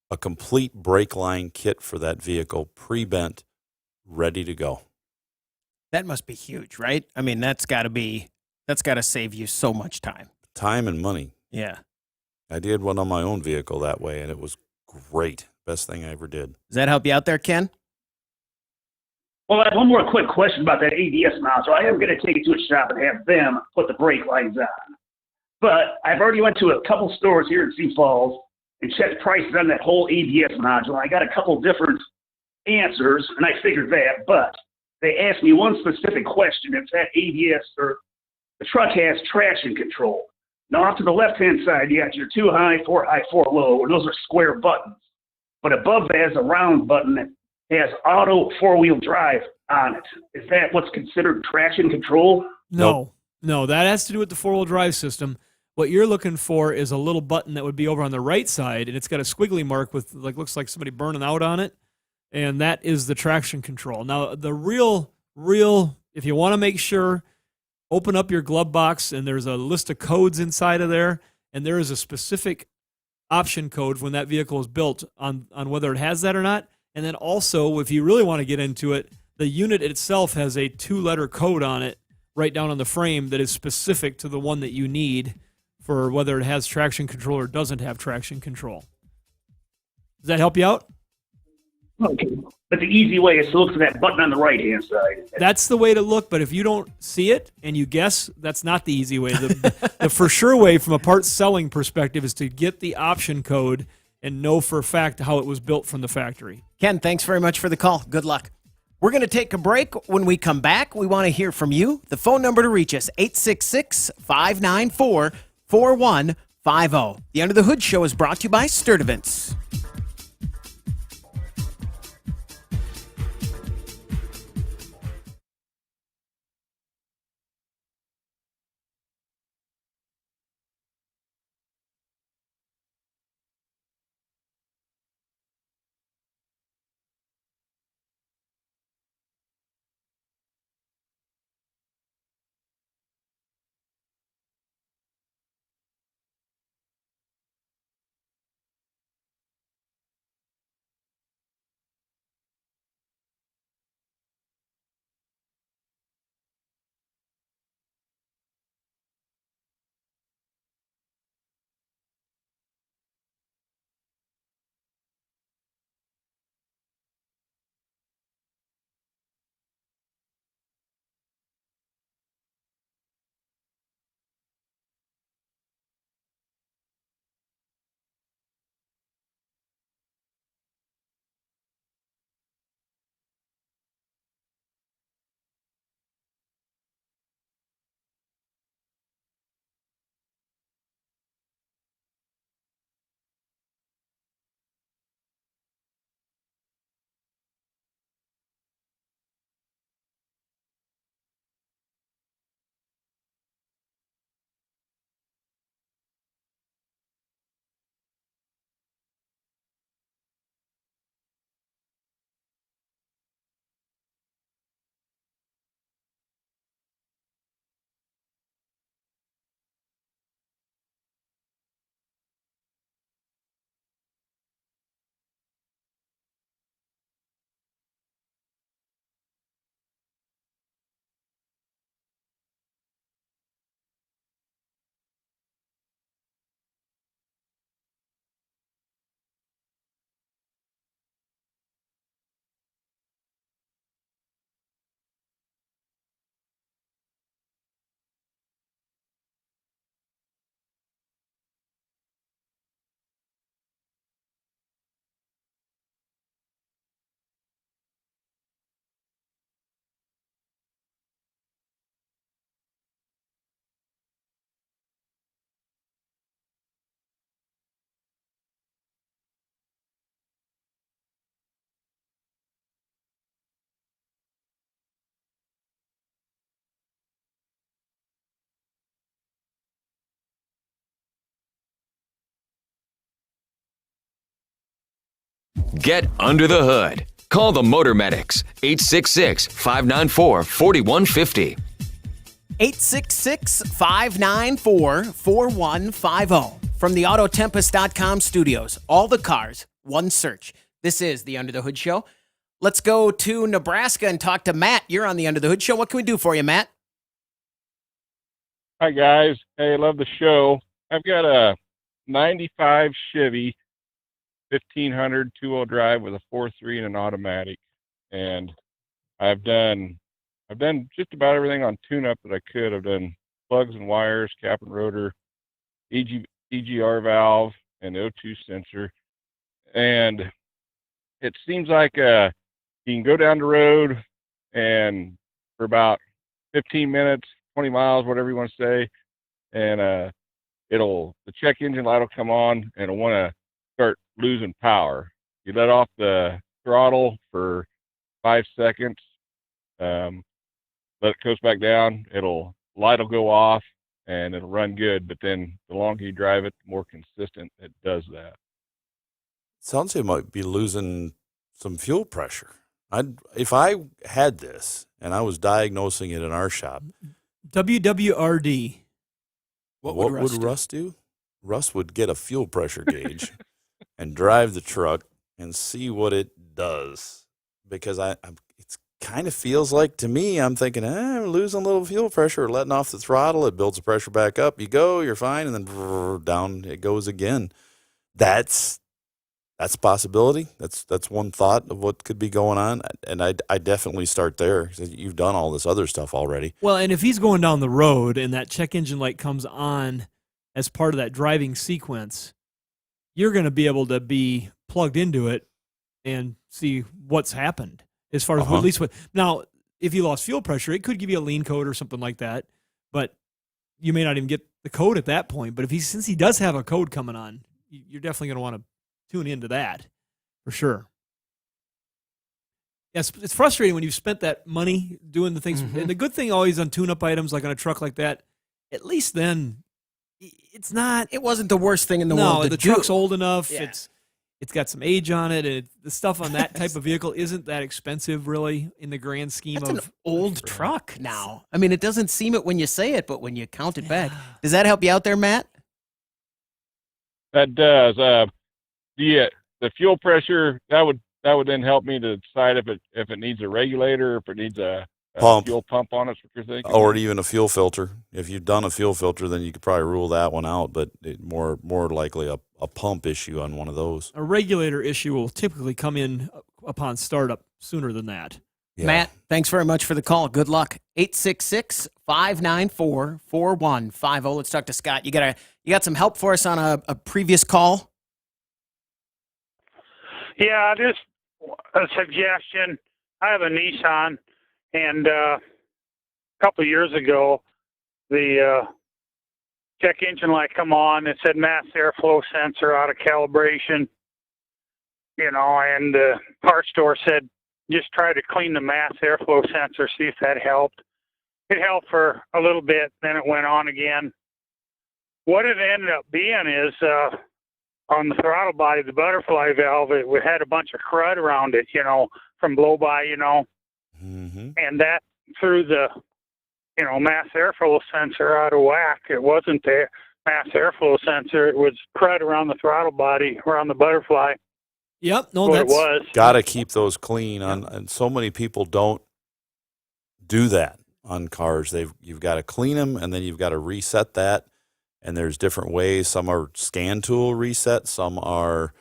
a complete brake line kit for that vehicle, pre-bent, ready to go. That must be huge, right? I mean, that's got to save you so much time. Time and money. Yeah. I did one on my own vehicle that way, and it was great. Best thing I ever did. Does that help you out there, Ken? Well, I have one more quick question about that ABS module. I am going to take it to a shop and have them put the brake lines on. But I've already went to a couple stores here in Sioux Falls and checked prices on that whole ABS module. I got a couple different answers, and I figured that. But they asked me one specific question: if that ABS or the truck has traction control. Now, off to the left-hand side, you got your 2 high, 4 high, 4 low, and those are square buttons. But above that is a round button that has auto 4-wheel drive on it. Is that what's considered traction control? No, that has to do with the 4-wheel drive system. What you're looking for is a little button that would be over on the right side, and it's got a squiggly mark with looks like somebody burning out on it, and that is the traction control. Now, the real, if you want to make sure, open up your glove box, and there's a list of codes inside of there, and there is a specific option code when that vehicle is built on whether it has that or not. And then also, if you really want to get into it, the unit itself has a 2-letter code on it right down on the frame that is specific to the one that you need for whether it has traction control or doesn't have traction control. Does that help you out? Okay. But the easy way is to look for that button on the right-hand side. That's the way to look, but if you don't see it and you guess, that's not the easy way. The for sure way from a parts selling perspective is to get the option code and know for a fact how it was built from the factory. Ken, thanks very much for the call. Good luck. We're going to take a break. When we come back, we want to hear from you. The phone number to reach us, 866-594-4150. The Under the Hood Show is brought to you by Sturdivants. Get under the hood. Call the Motor Medics, 866-594-4150. 866-594-4150. From the Autotempest.com studios, all the cars, one search. This is the Under the Hood Show. Let's go to Nebraska and talk to Matt. You're on the Under the Hood Show. What can we do for you, Matt? Hi, guys. Hey, love the show. I've got a 95 Chevy 1500 two-wheel drive with a 4.3 and an automatic. And I've done just about everything on tune-up that I could. I've done plugs and wires, cap and rotor, EGR valve, and O2 sensor. And it seems like you can go down the road and for about 15 minutes, 20 miles, whatever you want to say, and the check engine light will come on and it'll want to start losing power. You let off the throttle for 5 seconds, let it coast back down, light will go off and it'll run good, but then the longer you drive it, the more consistent it does that. Sounds like it might be losing some fuel pressure. If I had this and I was diagnosing it in our shop, WWRD. What would Russ do? Russ would get a fuel pressure gauge and drive the truck and see what it does. Because it kind of feels like, to me, I'm thinking, I'm losing a little fuel pressure, letting off the throttle. It builds the pressure back up. You go, you're fine, and then down it goes again. That's a possibility. That's one thought of what could be going on. And I definitely start there. You've done all this other stuff already. Well, and if he's going down the road and that check engine light comes on as part of that driving sequence, you're going to be able to be plugged into it and see what's happened as far as at least what. Now, if you lost fuel pressure, it could give you a lean code or something like that, but you may not even get the code at that point. But since he does have a code coming on, you're definitely going to want to tune into that for sure. Yes, it's frustrating when you've spent that money doing the things. And the good thing always on tune-up items, like on a truck like that, at least then it's not. It wasn't the worst thing in the world. No, the truck's old enough. Yeah. It's got some age on it. And the stuff on that type of vehicle isn't that expensive, really, in the grand scheme That's of an old truck now. I mean, it doesn't seem it when you say it, but when you count it back, does that help you out there, Matt? That does. The fuel pressure, that would then help me to decide if it needs a regulator, if it needs a fuel pump on it. What you're thinking, or even a fuel filter. If you've done a fuel filter, then you could probably rule that one out. But more likely a pump issue on one of those. A regulator issue will typically come in upon startup sooner than that. Yeah. Matt, thanks very much for the call. Good luck. 866-594-4150. Let's talk to Scott. You got some help for us on a previous call? Yeah, just a suggestion. I have a Nissan, and a couple of years ago, the check engine light come on. It said mass airflow sensor out of calibration, and the parts store said just try to clean the mass airflow sensor, see if that helped. It helped for a little bit, then it went on again. What it ended up being is on the throttle body, the butterfly valve, it had a bunch of crud around it, from blow-by, and that threw the, mass airflow sensor out of whack. It wasn't the mass airflow sensor. It was crud around the throttle body, around the butterfly. Yep, no, what it was. Got to keep those clean. And so many people don't do that on cars. You've got to clean them, and then you've got to reset that. And there's different ways. Some are scan tool reset. Some are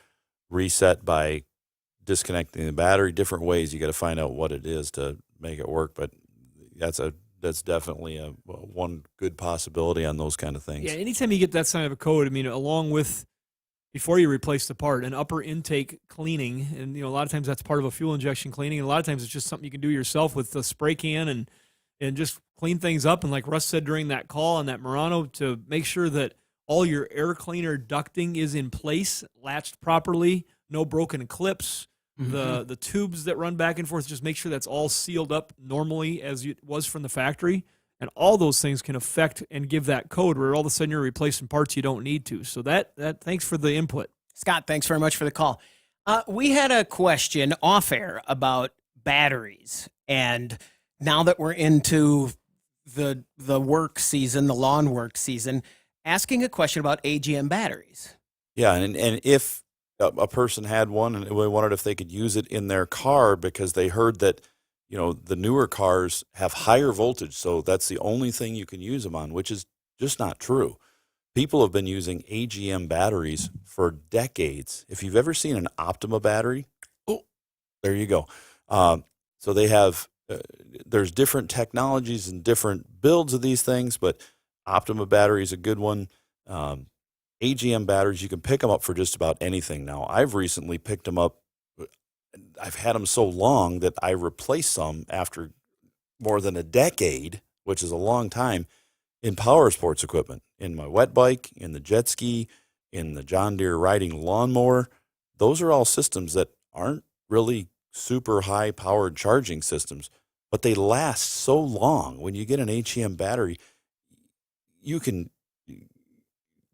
reset by disconnecting the battery. Different ways. You got to find out what it is to make it work. But that's definitely one good possibility on those kind of things. Yeah, anytime you get that kind of a code, along with, before you replace the part, an upper intake cleaning, and a lot of times that's part of a fuel injection cleaning, and a lot of times it's just something you can do yourself with the spray can and just clean things up. And like Russ said during that call on that Murano, to make sure that all your air cleaner ducting is in place, latched properly, no broken clips, the tubes that run back and forth, just make sure that's all sealed up normally as it was from the factory. And all those things can affect and give that code where all of a sudden you're replacing parts you don't need to. So that thanks for the input. Scott, thanks very much for the call. We had a question off air about batteries, and now that we're into the work season, the lawn work season, asking a question about AGM batteries. Yeah, and if a person had one and we wondered if they could use it in their car because they heard that, the newer cars have higher voltage, so that's the only thing you can use them on, which is just not true. People have been using AGM batteries for decades. If you've ever seen an Optima battery, there you go. So they have, there's different technologies and different builds of these things, but Optima battery is a good one. AGM batteries, you can pick them up for just about anything now. I've recently picked them up. I've had them so long that I replaced some after more than a decade, which is a long time, in power sports equipment, in my wet bike, in the jet ski, in the John Deere riding lawnmower. Those are all systems that aren't really super high powered charging systems, but they last so long. When you get an AGM battery, you can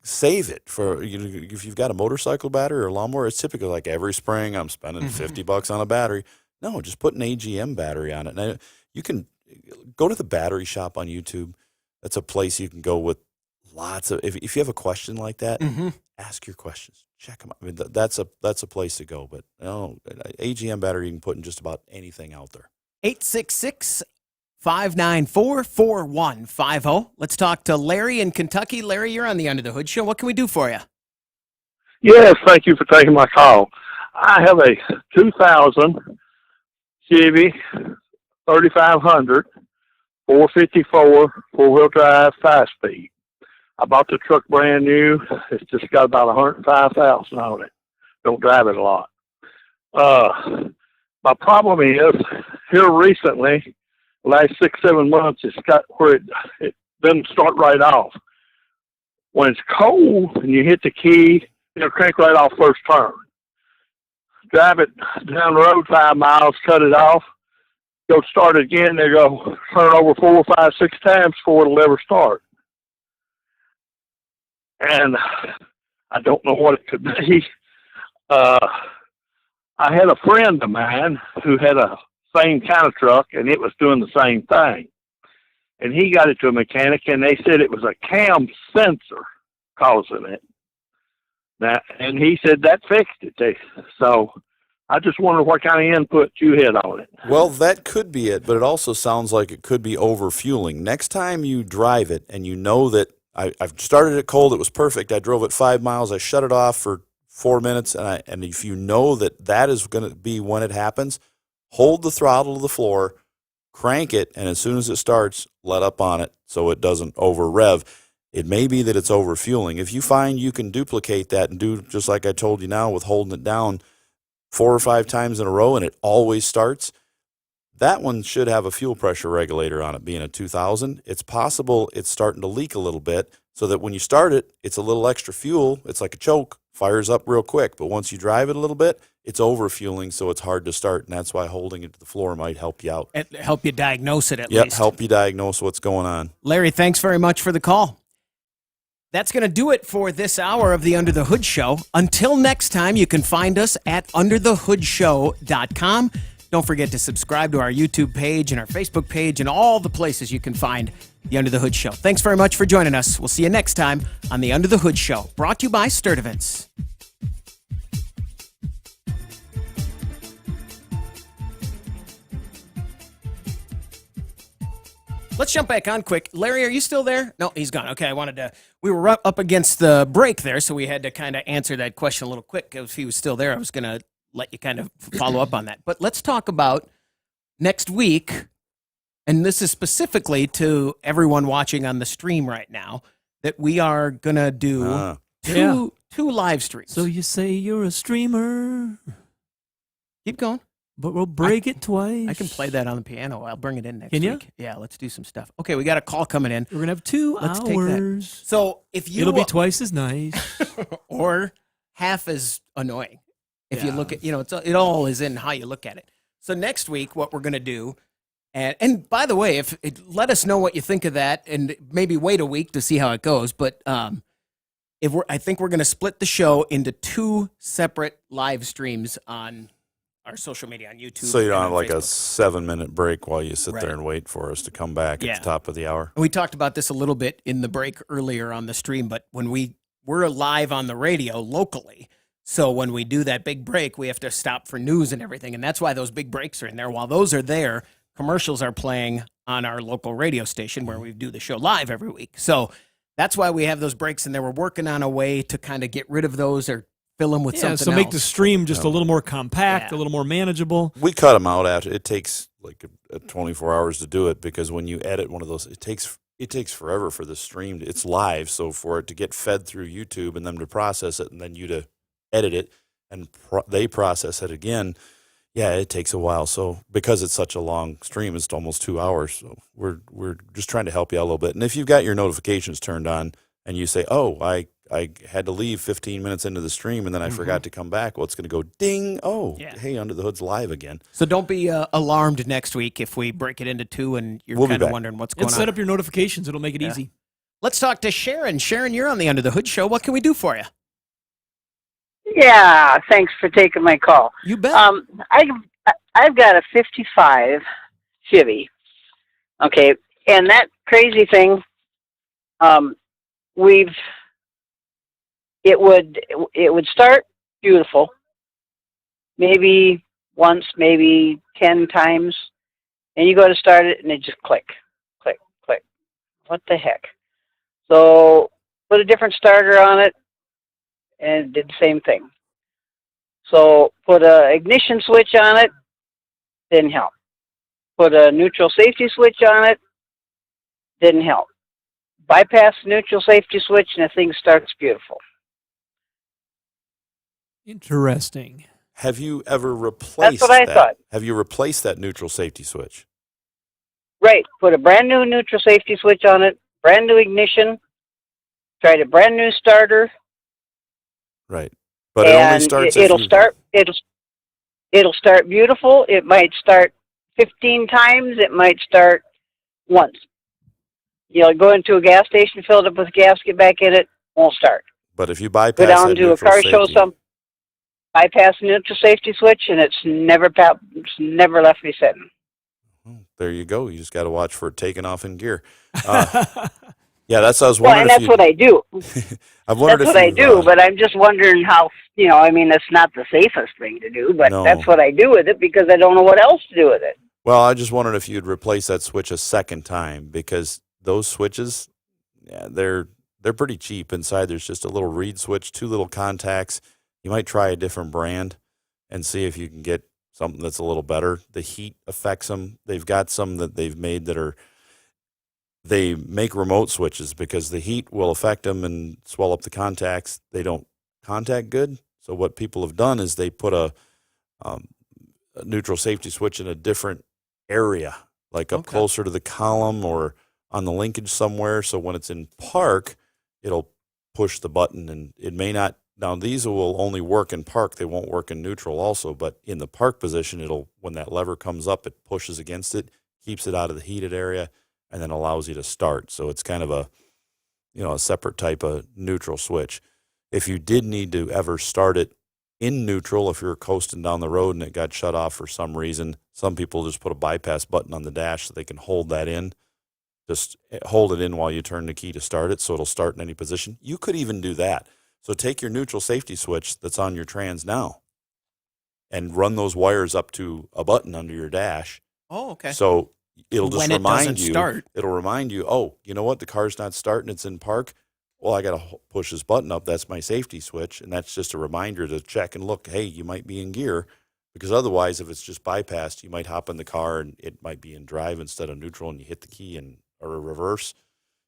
save it for, if you've got a motorcycle battery or a lawnmower. It's typically like every spring I'm spending $50 on a battery. No, just put an AGM battery on it. Now, you can go to the battery shop on YouTube. That's a place you can go with lots of, if you have a question like that, ask your questions, check them out. I mean, that's a place to go, but AGM battery you can put in just about anything out there. 866-594-4150. Let's talk to Larry in Kentucky. Larry, you're on the Under the Hood Show. What can we do for you? Yes, thank you for taking my call. I have a 2000 Chevy 3500 454 four-wheel drive 5-speed. I bought the truck brand new. It's just got about 105,000 on it. Don't drive it a lot. My problem is, here recently, last 6-7 months, it's got where it doesn't start right off. When it's cold and you hit the key, it'll crank right off first turn. Drive it down the road 5 miles, cut it off, go start it again, they go turn over 4, 5, 6 times before it'll ever start. And I don't know what it could be. I had a friend of mine who had a same kind of truck, and it was doing the same thing. And he got it to a mechanic, and they said it was a cam sensor causing it. Now, and he said that fixed it. So I just wondered what kind of input you had on it. Well, that could be it, but it also sounds like it could be overfueling. Next time you drive it and you know that I've started it cold, it was perfect, I drove it 5 miles, I shut it off for 4 minutes, and if you know that is going to be when it happens, hold the throttle to the floor, crank it, and as soon as it starts, let up on it so it doesn't over-rev. It may be that it's overfueling. If you find you can duplicate that and do just like I told you now with holding it down 4 or 5 times in a row and it always starts, that one should have a fuel pressure regulator on it. Being a 2000, it's possible it's starting to leak a little bit so that when you start it, it's a little extra fuel. It's like a choke, fires up real quick. But once you drive it a little bit, it's overfueling, so it's hard to start, and that's why holding it to the floor might help you out. And help you diagnose it at least. Yep, help you diagnose what's going on. Larry, thanks very much for the call. That's going to do it for this hour of the Under the Hood Show. Until next time, you can find us at underthehoodshow.com. Don't forget to subscribe to our YouTube page and our Facebook page and all the places you can find the Under the Hood Show. Thanks very much for joining us. We'll see you next time on the Under the Hood Show, brought to you by Sturdivant's. Let's jump back on quick. Larry, are you still there? No, he's gone. Okay, we were up against the break there, so we had to kind of answer that question a little quick. If he was still there, I was going to let you kind of follow up on that. But let's talk about next week, and this is specifically to everyone watching on the stream right now, that we are going to do two live streams. So you say you're a streamer. Keep going. But we'll break it twice. I can play that on the piano. I'll bring it in next week. Can you? Yeah, let's do some stuff. Okay, we got a call coming in. We're going to have 2 let's hours. Take that. So if you... It'll be twice as nice. Or half as annoying. If you look at, it all is in how you look at it. So next week, what we're going to do, and by the way, let us know what you think of that, and maybe wait a week to see how it goes. But I think we're going to split the show into 2 separate live streams on our social media, on YouTube. So you don't and have on like a Facebook. 7-minute break while you sit there Right. and wait for us to come back Yeah. at the top of the hour. We talked about this a little bit in the break earlier on the stream, but when we're live on the radio locally, so when we do that big break, we have to stop for news and everything, and that's why those big breaks are in there. While those are there, commercials are playing on our local radio station where we do the show live every week. So that's why we have those breaks in there. We're working on a way to kind of get rid of those or fill them with something so make the else. stream just a little more compact, a little more manageable. We cut them out after. It takes like 24 hours to do it because when you edit one of those, it takes forever for the stream. It's live, so for it to get fed through YouTube and them to process it and then you to edit it and they process it again, yeah, it takes a while. So because it's such a long stream, it's almost 2 hours. So we're just trying to help you out a little bit. And if you've got your notifications turned on and you say, "Oh, I had to leave 15 minutes into the stream and then I forgot to come back," well, it's going to go ding. Oh, hey, Under the Hood's live again. So don't be alarmed next week if we break it into 2 and you're We'll be kind of back. wondering what's going And on. set up your notifications. It'll make it easy. Let's talk to Sharon. Sharon, you're on the Under the Hood show. What can we do for you? Yeah, thanks for taking my call. You bet. I've got a 55 Chevy. Okay, and that crazy thing, it would start beautiful, maybe once, maybe 10 times, and you go to start it and it just click, click, click. What the heck? So put a different starter on it and it did the same thing. So put a ignition switch on it, didn't help. Put a neutral safety switch on it, didn't help. Bypass the neutral safety switch and the thing starts beautiful. Interesting. Have you ever replaced That's what I thought. Have you replaced that neutral safety switch? Right. Put a brand new neutral safety switch on it, brand new ignition, tried a brand new starter. Right. But it only starts if it'll you- start beautiful. It might start 15 times. It might start once. You'll go into a gas station, fill it up with gas, get back in it, won't start. But if you bypass Go down that to a neutral car show, safety, bypass the neutral safety switch, and it's never left me sitting. there you go. You just got to watch for it taking off in gear. Yeah, that's what I was Well, wondering. and that's what I do. I've wondered That's if what I you've, do, but I'm just wondering how, I mean, it's not the safest thing to do, but No. that's what I do with it because I don't know what else to do with it. Well, I just wondered if you'd replace that switch a second time because those switches, yeah, they're pretty cheap. Inside, there's just a little reed switch, 2 little contacts. You might try a different brand and see if you can get something that's a little better. The heat affects them. They've got some that they've made that they make remote switches because the heat will affect them and swell up the contacts. They don't contact good. So what people have done is they put a neutral safety switch in a different area, like up closer to the column or on the linkage somewhere. So when it's in park, it'll push the button and it may not. Now these will only work in park. They won't work in neutral also, but in the park position, when that lever comes up, it pushes against it, keeps it out of the heated area, and then allows you to start. So it's kind of a separate type of neutral switch. If you did need to ever start it in neutral, if you're coasting down the road and it got shut off for some reason, some people just put a bypass button on the dash so they can hold that in. Just hold it in while you turn the key to start it so it'll start in any position. You could even do that. So take your neutral safety switch that's on your trans now and run those wires up to a button under your dash. Oh, okay. So it'll just When it remind doesn't you. start. It'll remind you, oh, you know what? The car's not starting. It's in park. Well, I got to push this button up. That's my safety switch. And that's just a reminder to check and look, hey, you might be in gear. Because otherwise, if it's just bypassed, you might hop in the car and it might be in drive instead of neutral and you hit the key or a reverse.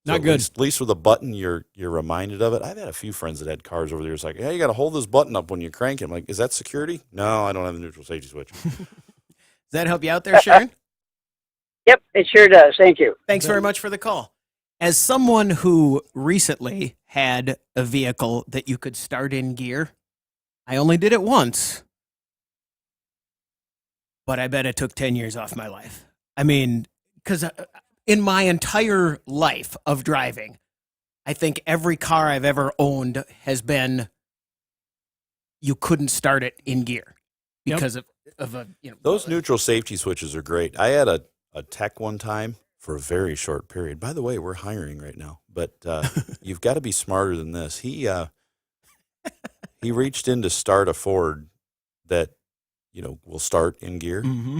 So Not good. At least with a button, you're reminded of it. I've had a few friends that had cars over there. It's like, hey, you got to hold this button up when you crank it. I'm like, is that security? No, I don't have the neutral safety switch. Does that help you out there, Sharon? Yep, it sure does. Thank you. Thanks very much for the call. As someone who recently had a vehicle that you could start in gear, I only did it once, but I bet it took 10 years off my life. I mean, because in my entire life of driving, I think every car I've ever owned has been you couldn't start it in gear because of a Those neutral safety switches are great. I had a tech one time for a very short period. By the way, we're hiring right now, but you've got to be smarter than this. He reached in to start a Ford that will start in gear. Mm-hmm.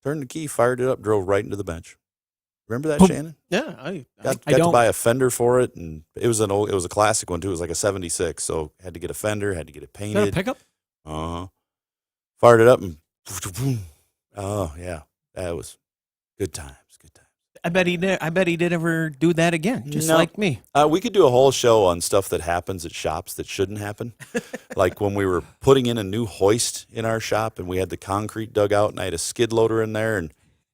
Turned the key, fired it up, drove right into the bench. Remember that, Shannon? Yeah, I got don't. to buy a fender for it, and it was a classic one too. It was like a '76, so had to get a fender, had to get it painted. Is that a pickup? Fired it up and oh yeah, that was good times. I bet he did ever do that again, just No. like me. We could do a whole show on stuff that happens at shops that shouldn't happen. Like when we were putting in a new hoist in our shop and we had the concrete dug out and I had a skid loader in there and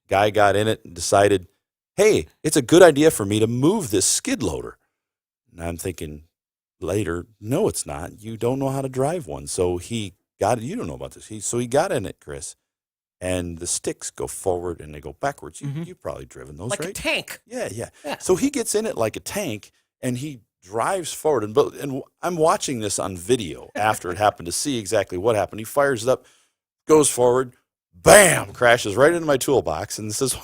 guy got in it and decided, hey, it's a good idea for me to move this skid loader. And I'm thinking later, no, it's not. You don't know how to drive one. So he got it. You don't know about this. So he got in it, Chris. And the sticks go forward and they go backwards. You've probably driven those, Like right? a tank. Yeah. So he gets in it like a tank and he drives forward. And I'm watching this on video after it happened to see exactly what happened. He fires it up, goes forward, bam, crashes right into my toolbox and says,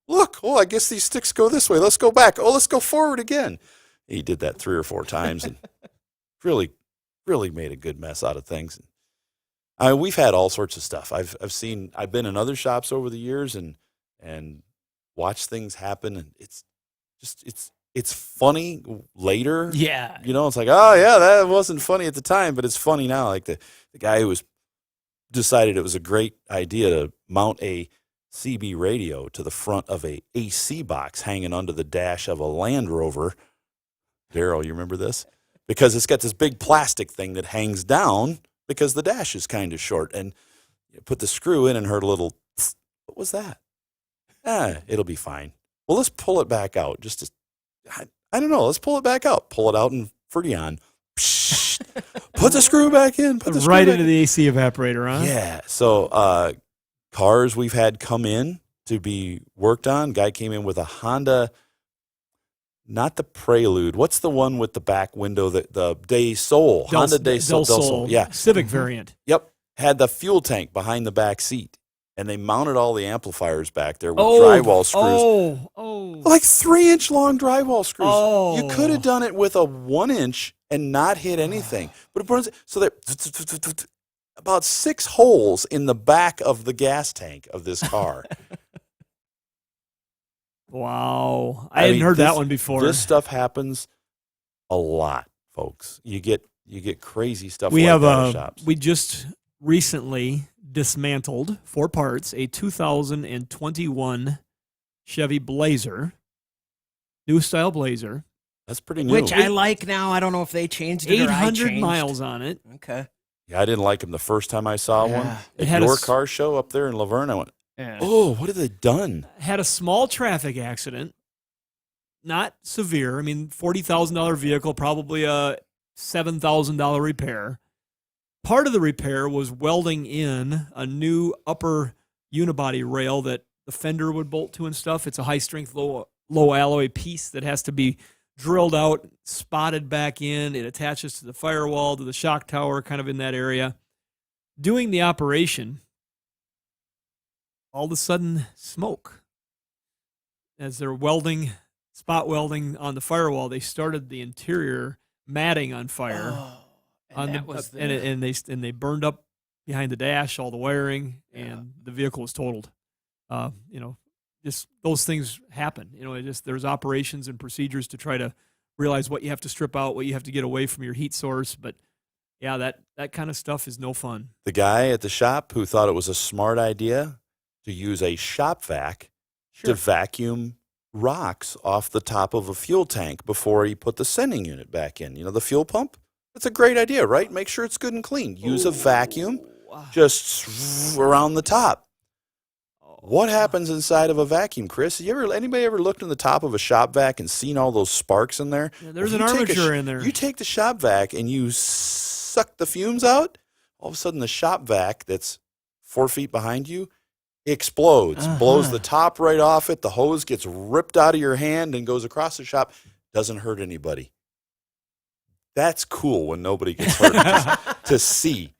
look, I guess these sticks go this way. Let's go back. I'll go forward again. He did that 3 or 4 times and really, really made a good mess out of things. We've had all sorts of stuff. I've been in other shops over the years and watched things happen, and it's funny later. Yeah. It's like, oh yeah, that wasn't funny at the time, but it's funny now. Like the guy who decided it was a great idea to mount a CB radio to the front of a AC box hanging under the dash of a Land Rover. Daryl, you remember this? Because it's got this big plastic thing that hangs down because the dash is kind of short. And you put the screw in and heard a little, what was that? It'll be fine. Well, let's pull it back out. I don't know. Let's pull it back out. Pull it out and Ferdion. Put the screw back in. Right into the AC evaporator, huh? Yeah. So cars we've had come in to be worked on. Guy came in with a Honda, not the Prelude. What's the one with the back window? The Del Sol. Honda Del Sol. Yeah. Civic variant. Yep. Had the fuel tank behind the back seat. And they mounted all the amplifiers back there with drywall screws. Like 3-inch long drywall screws. You could have done it with a 1-inch and not hit anything. But it burns. So there about 6 holes in the back of the gas tank of this car. Wow. I hadn't heard that one before. This stuff happens a lot, folks. You get crazy stuff we like have that at shops. We just recently dismantled for parts a 2021 Chevy Blazer, new style Blazer. That's pretty new. Which I like now. I don't know if they changed it or I 800 changed. miles on it. Okay. Yeah, I didn't like them the first time I saw one. It At had your car show up there in Laverne, I went, what have they done? Had a small traffic accident, not severe. I mean, $40,000 vehicle, probably a $7,000 repair. Part of the repair was welding in a new upper unibody rail that the fender would bolt to and stuff. It's a high-strength, low alloy piece that has to be drilled out, spotted back in. It attaches to the firewall, to the shock tower, kind of in that area. Doing the operation, all of a sudden, smoke. As they're spot welding on the firewall, they started the interior matting on fire. And they burned up behind the dash, all the wiring, and the vehicle was totaled. Just those things happen. There's operations and procedures to try to realize what you have to strip out, what you have to get away from your heat source. But yeah, that kind of stuff is no fun. The guy at the shop who thought it was a smart idea to use a shop vac to vacuum rocks off the top of a fuel tank before he put the sending unit back in. The fuel pump? That's a great idea, right? Make sure it's good and clean. Use a vacuum just around the top. What happens inside of a vacuum, Chris? Anybody ever looked in the top of a shop vac and seen all those sparks in there? Yeah, there's an armature in there. You take the shop vac and you suck the fumes out, all of a sudden the shop vac that's 4 feet behind you explodes, blows the top right off it. The hose gets ripped out of your hand and goes across the shop. Doesn't hurt anybody. that's cool when nobody gets hurt to see.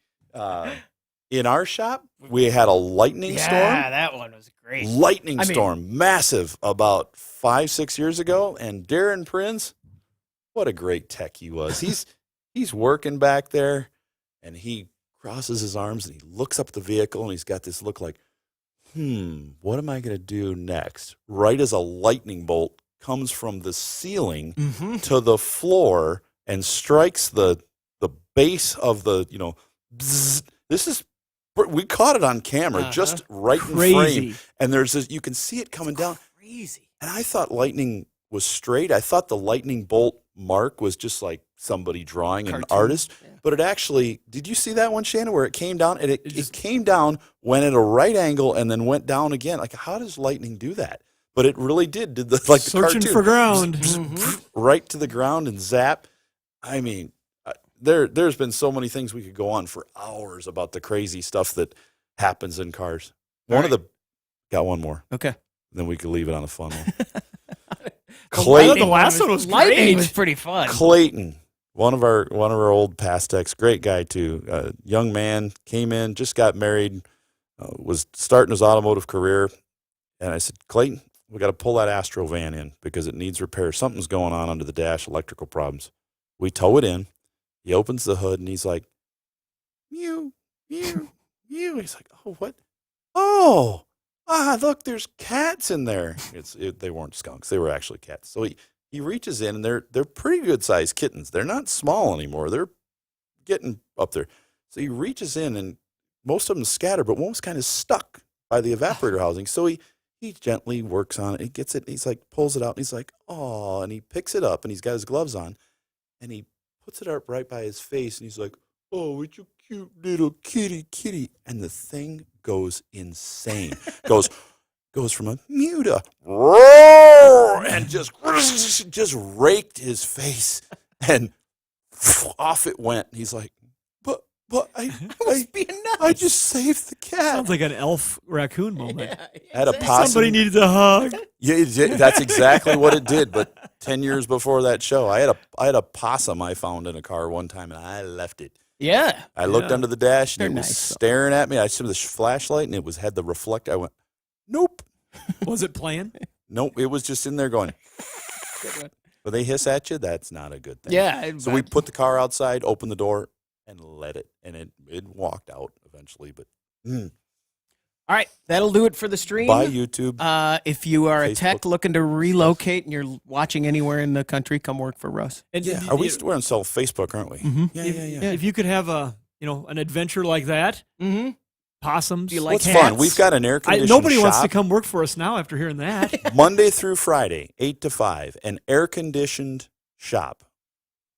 In our shop, we had a lightning storm. Yeah, that one was great. Lightning storm, massive, about 5-6 years ago. And Darren Prinz, what a great tech he was. He's working back there, and he crosses his arms, and he looks up at the vehicle, and he's got this look like, what am I going to do next? Right as a lightning bolt comes from the ceiling to the floor and strikes the base of the, bzzz. We caught it on camera, just right in frame. And there's this, you can see it coming down. Crazy. And I thought lightning was straight. I thought the lightning bolt mark was just like somebody drawing, an artist. Yeah. But it actually, did you see that one, Shannon, where it came down? And it came down, went at a right angle, and then went down again. Like, how does lightning do that? But it really did the searching cartoon. For ground. Right to the ground and zap. I mean, there's been so many things we could go on for hours about the crazy stuff that happens in cars. Got one more. Okay. Then we could leave it on a fun one. Clayton. The last one was Lightning was pretty fun. Clayton, one of our old past techs, great guy too. Young man, came in, just got married, was starting his automotive career, and I said, Clayton, we got to pull that Astro van in because it needs repair. Something's going on under the dash, electrical problems. We tow it in. He opens the hood and he's like, mew, mew, mew. He's like, oh, what? Oh, look, there's cats in there. They weren't skunks. They were actually cats. So he reaches in, and they're pretty good-sized kittens. They're not small anymore. They're getting up there. So he reaches in, and most of them scatter, but one was kind of stuck by the evaporator housing. So he gently works on it. He gets it. He's like, pulls it out, and he's like, oh, and he picks it up, and he's got his gloves on, and he puts it up right by his face, and he's like, oh, it's a cute little kitty. And the thing goes insane. goes from a mew to roar, and just raked his face, and off it went. He's like, but I just saved the cat. Sounds like an elf raccoon moment. Had a possum. Somebody needed a hug. Yeah, that's exactly what it did. But 10 years before that show, I had a possum I found in a car one time, and I left it. Yeah. I looked under the dash, and They're it was nice, staring at me. I saw the flashlight, and it had the reflector. I went, nope. Was it playing? Nope. It was just in there going. But they hiss at you. That's not a good thing. Yeah. So we put the car outside, opened the door, and let it. And it walked out eventually. But All right, that'll do it for the stream. Bye, YouTube. If you are a Facebook. tech looking to relocate and you're watching anywhere in the country, come work for Russ. And we're on Facebook, aren't we? Mm-hmm. Yeah. If you could have an adventure like that, possums. Do you like What's fun? We've got an air-conditioned Nobody wants to shop. come work for us now after hearing that. Monday through Friday, 8 to 5, an air-conditioned shop.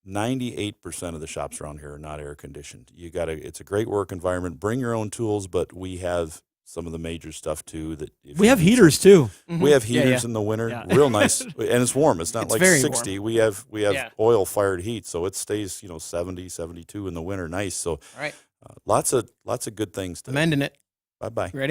98% of the shops around here are not air-conditioned. It's a great work environment. Bring your own tools, but we have some of the major stuff too. We have heaters too. We have heaters in the winter, real nice, and it's warm. It's not It's like very 60. warm. We have oil-fired heat, so it stays 70, 72 in the winter. Nice. So All right. lots of good things. I'm ending it. Bye bye. Ready?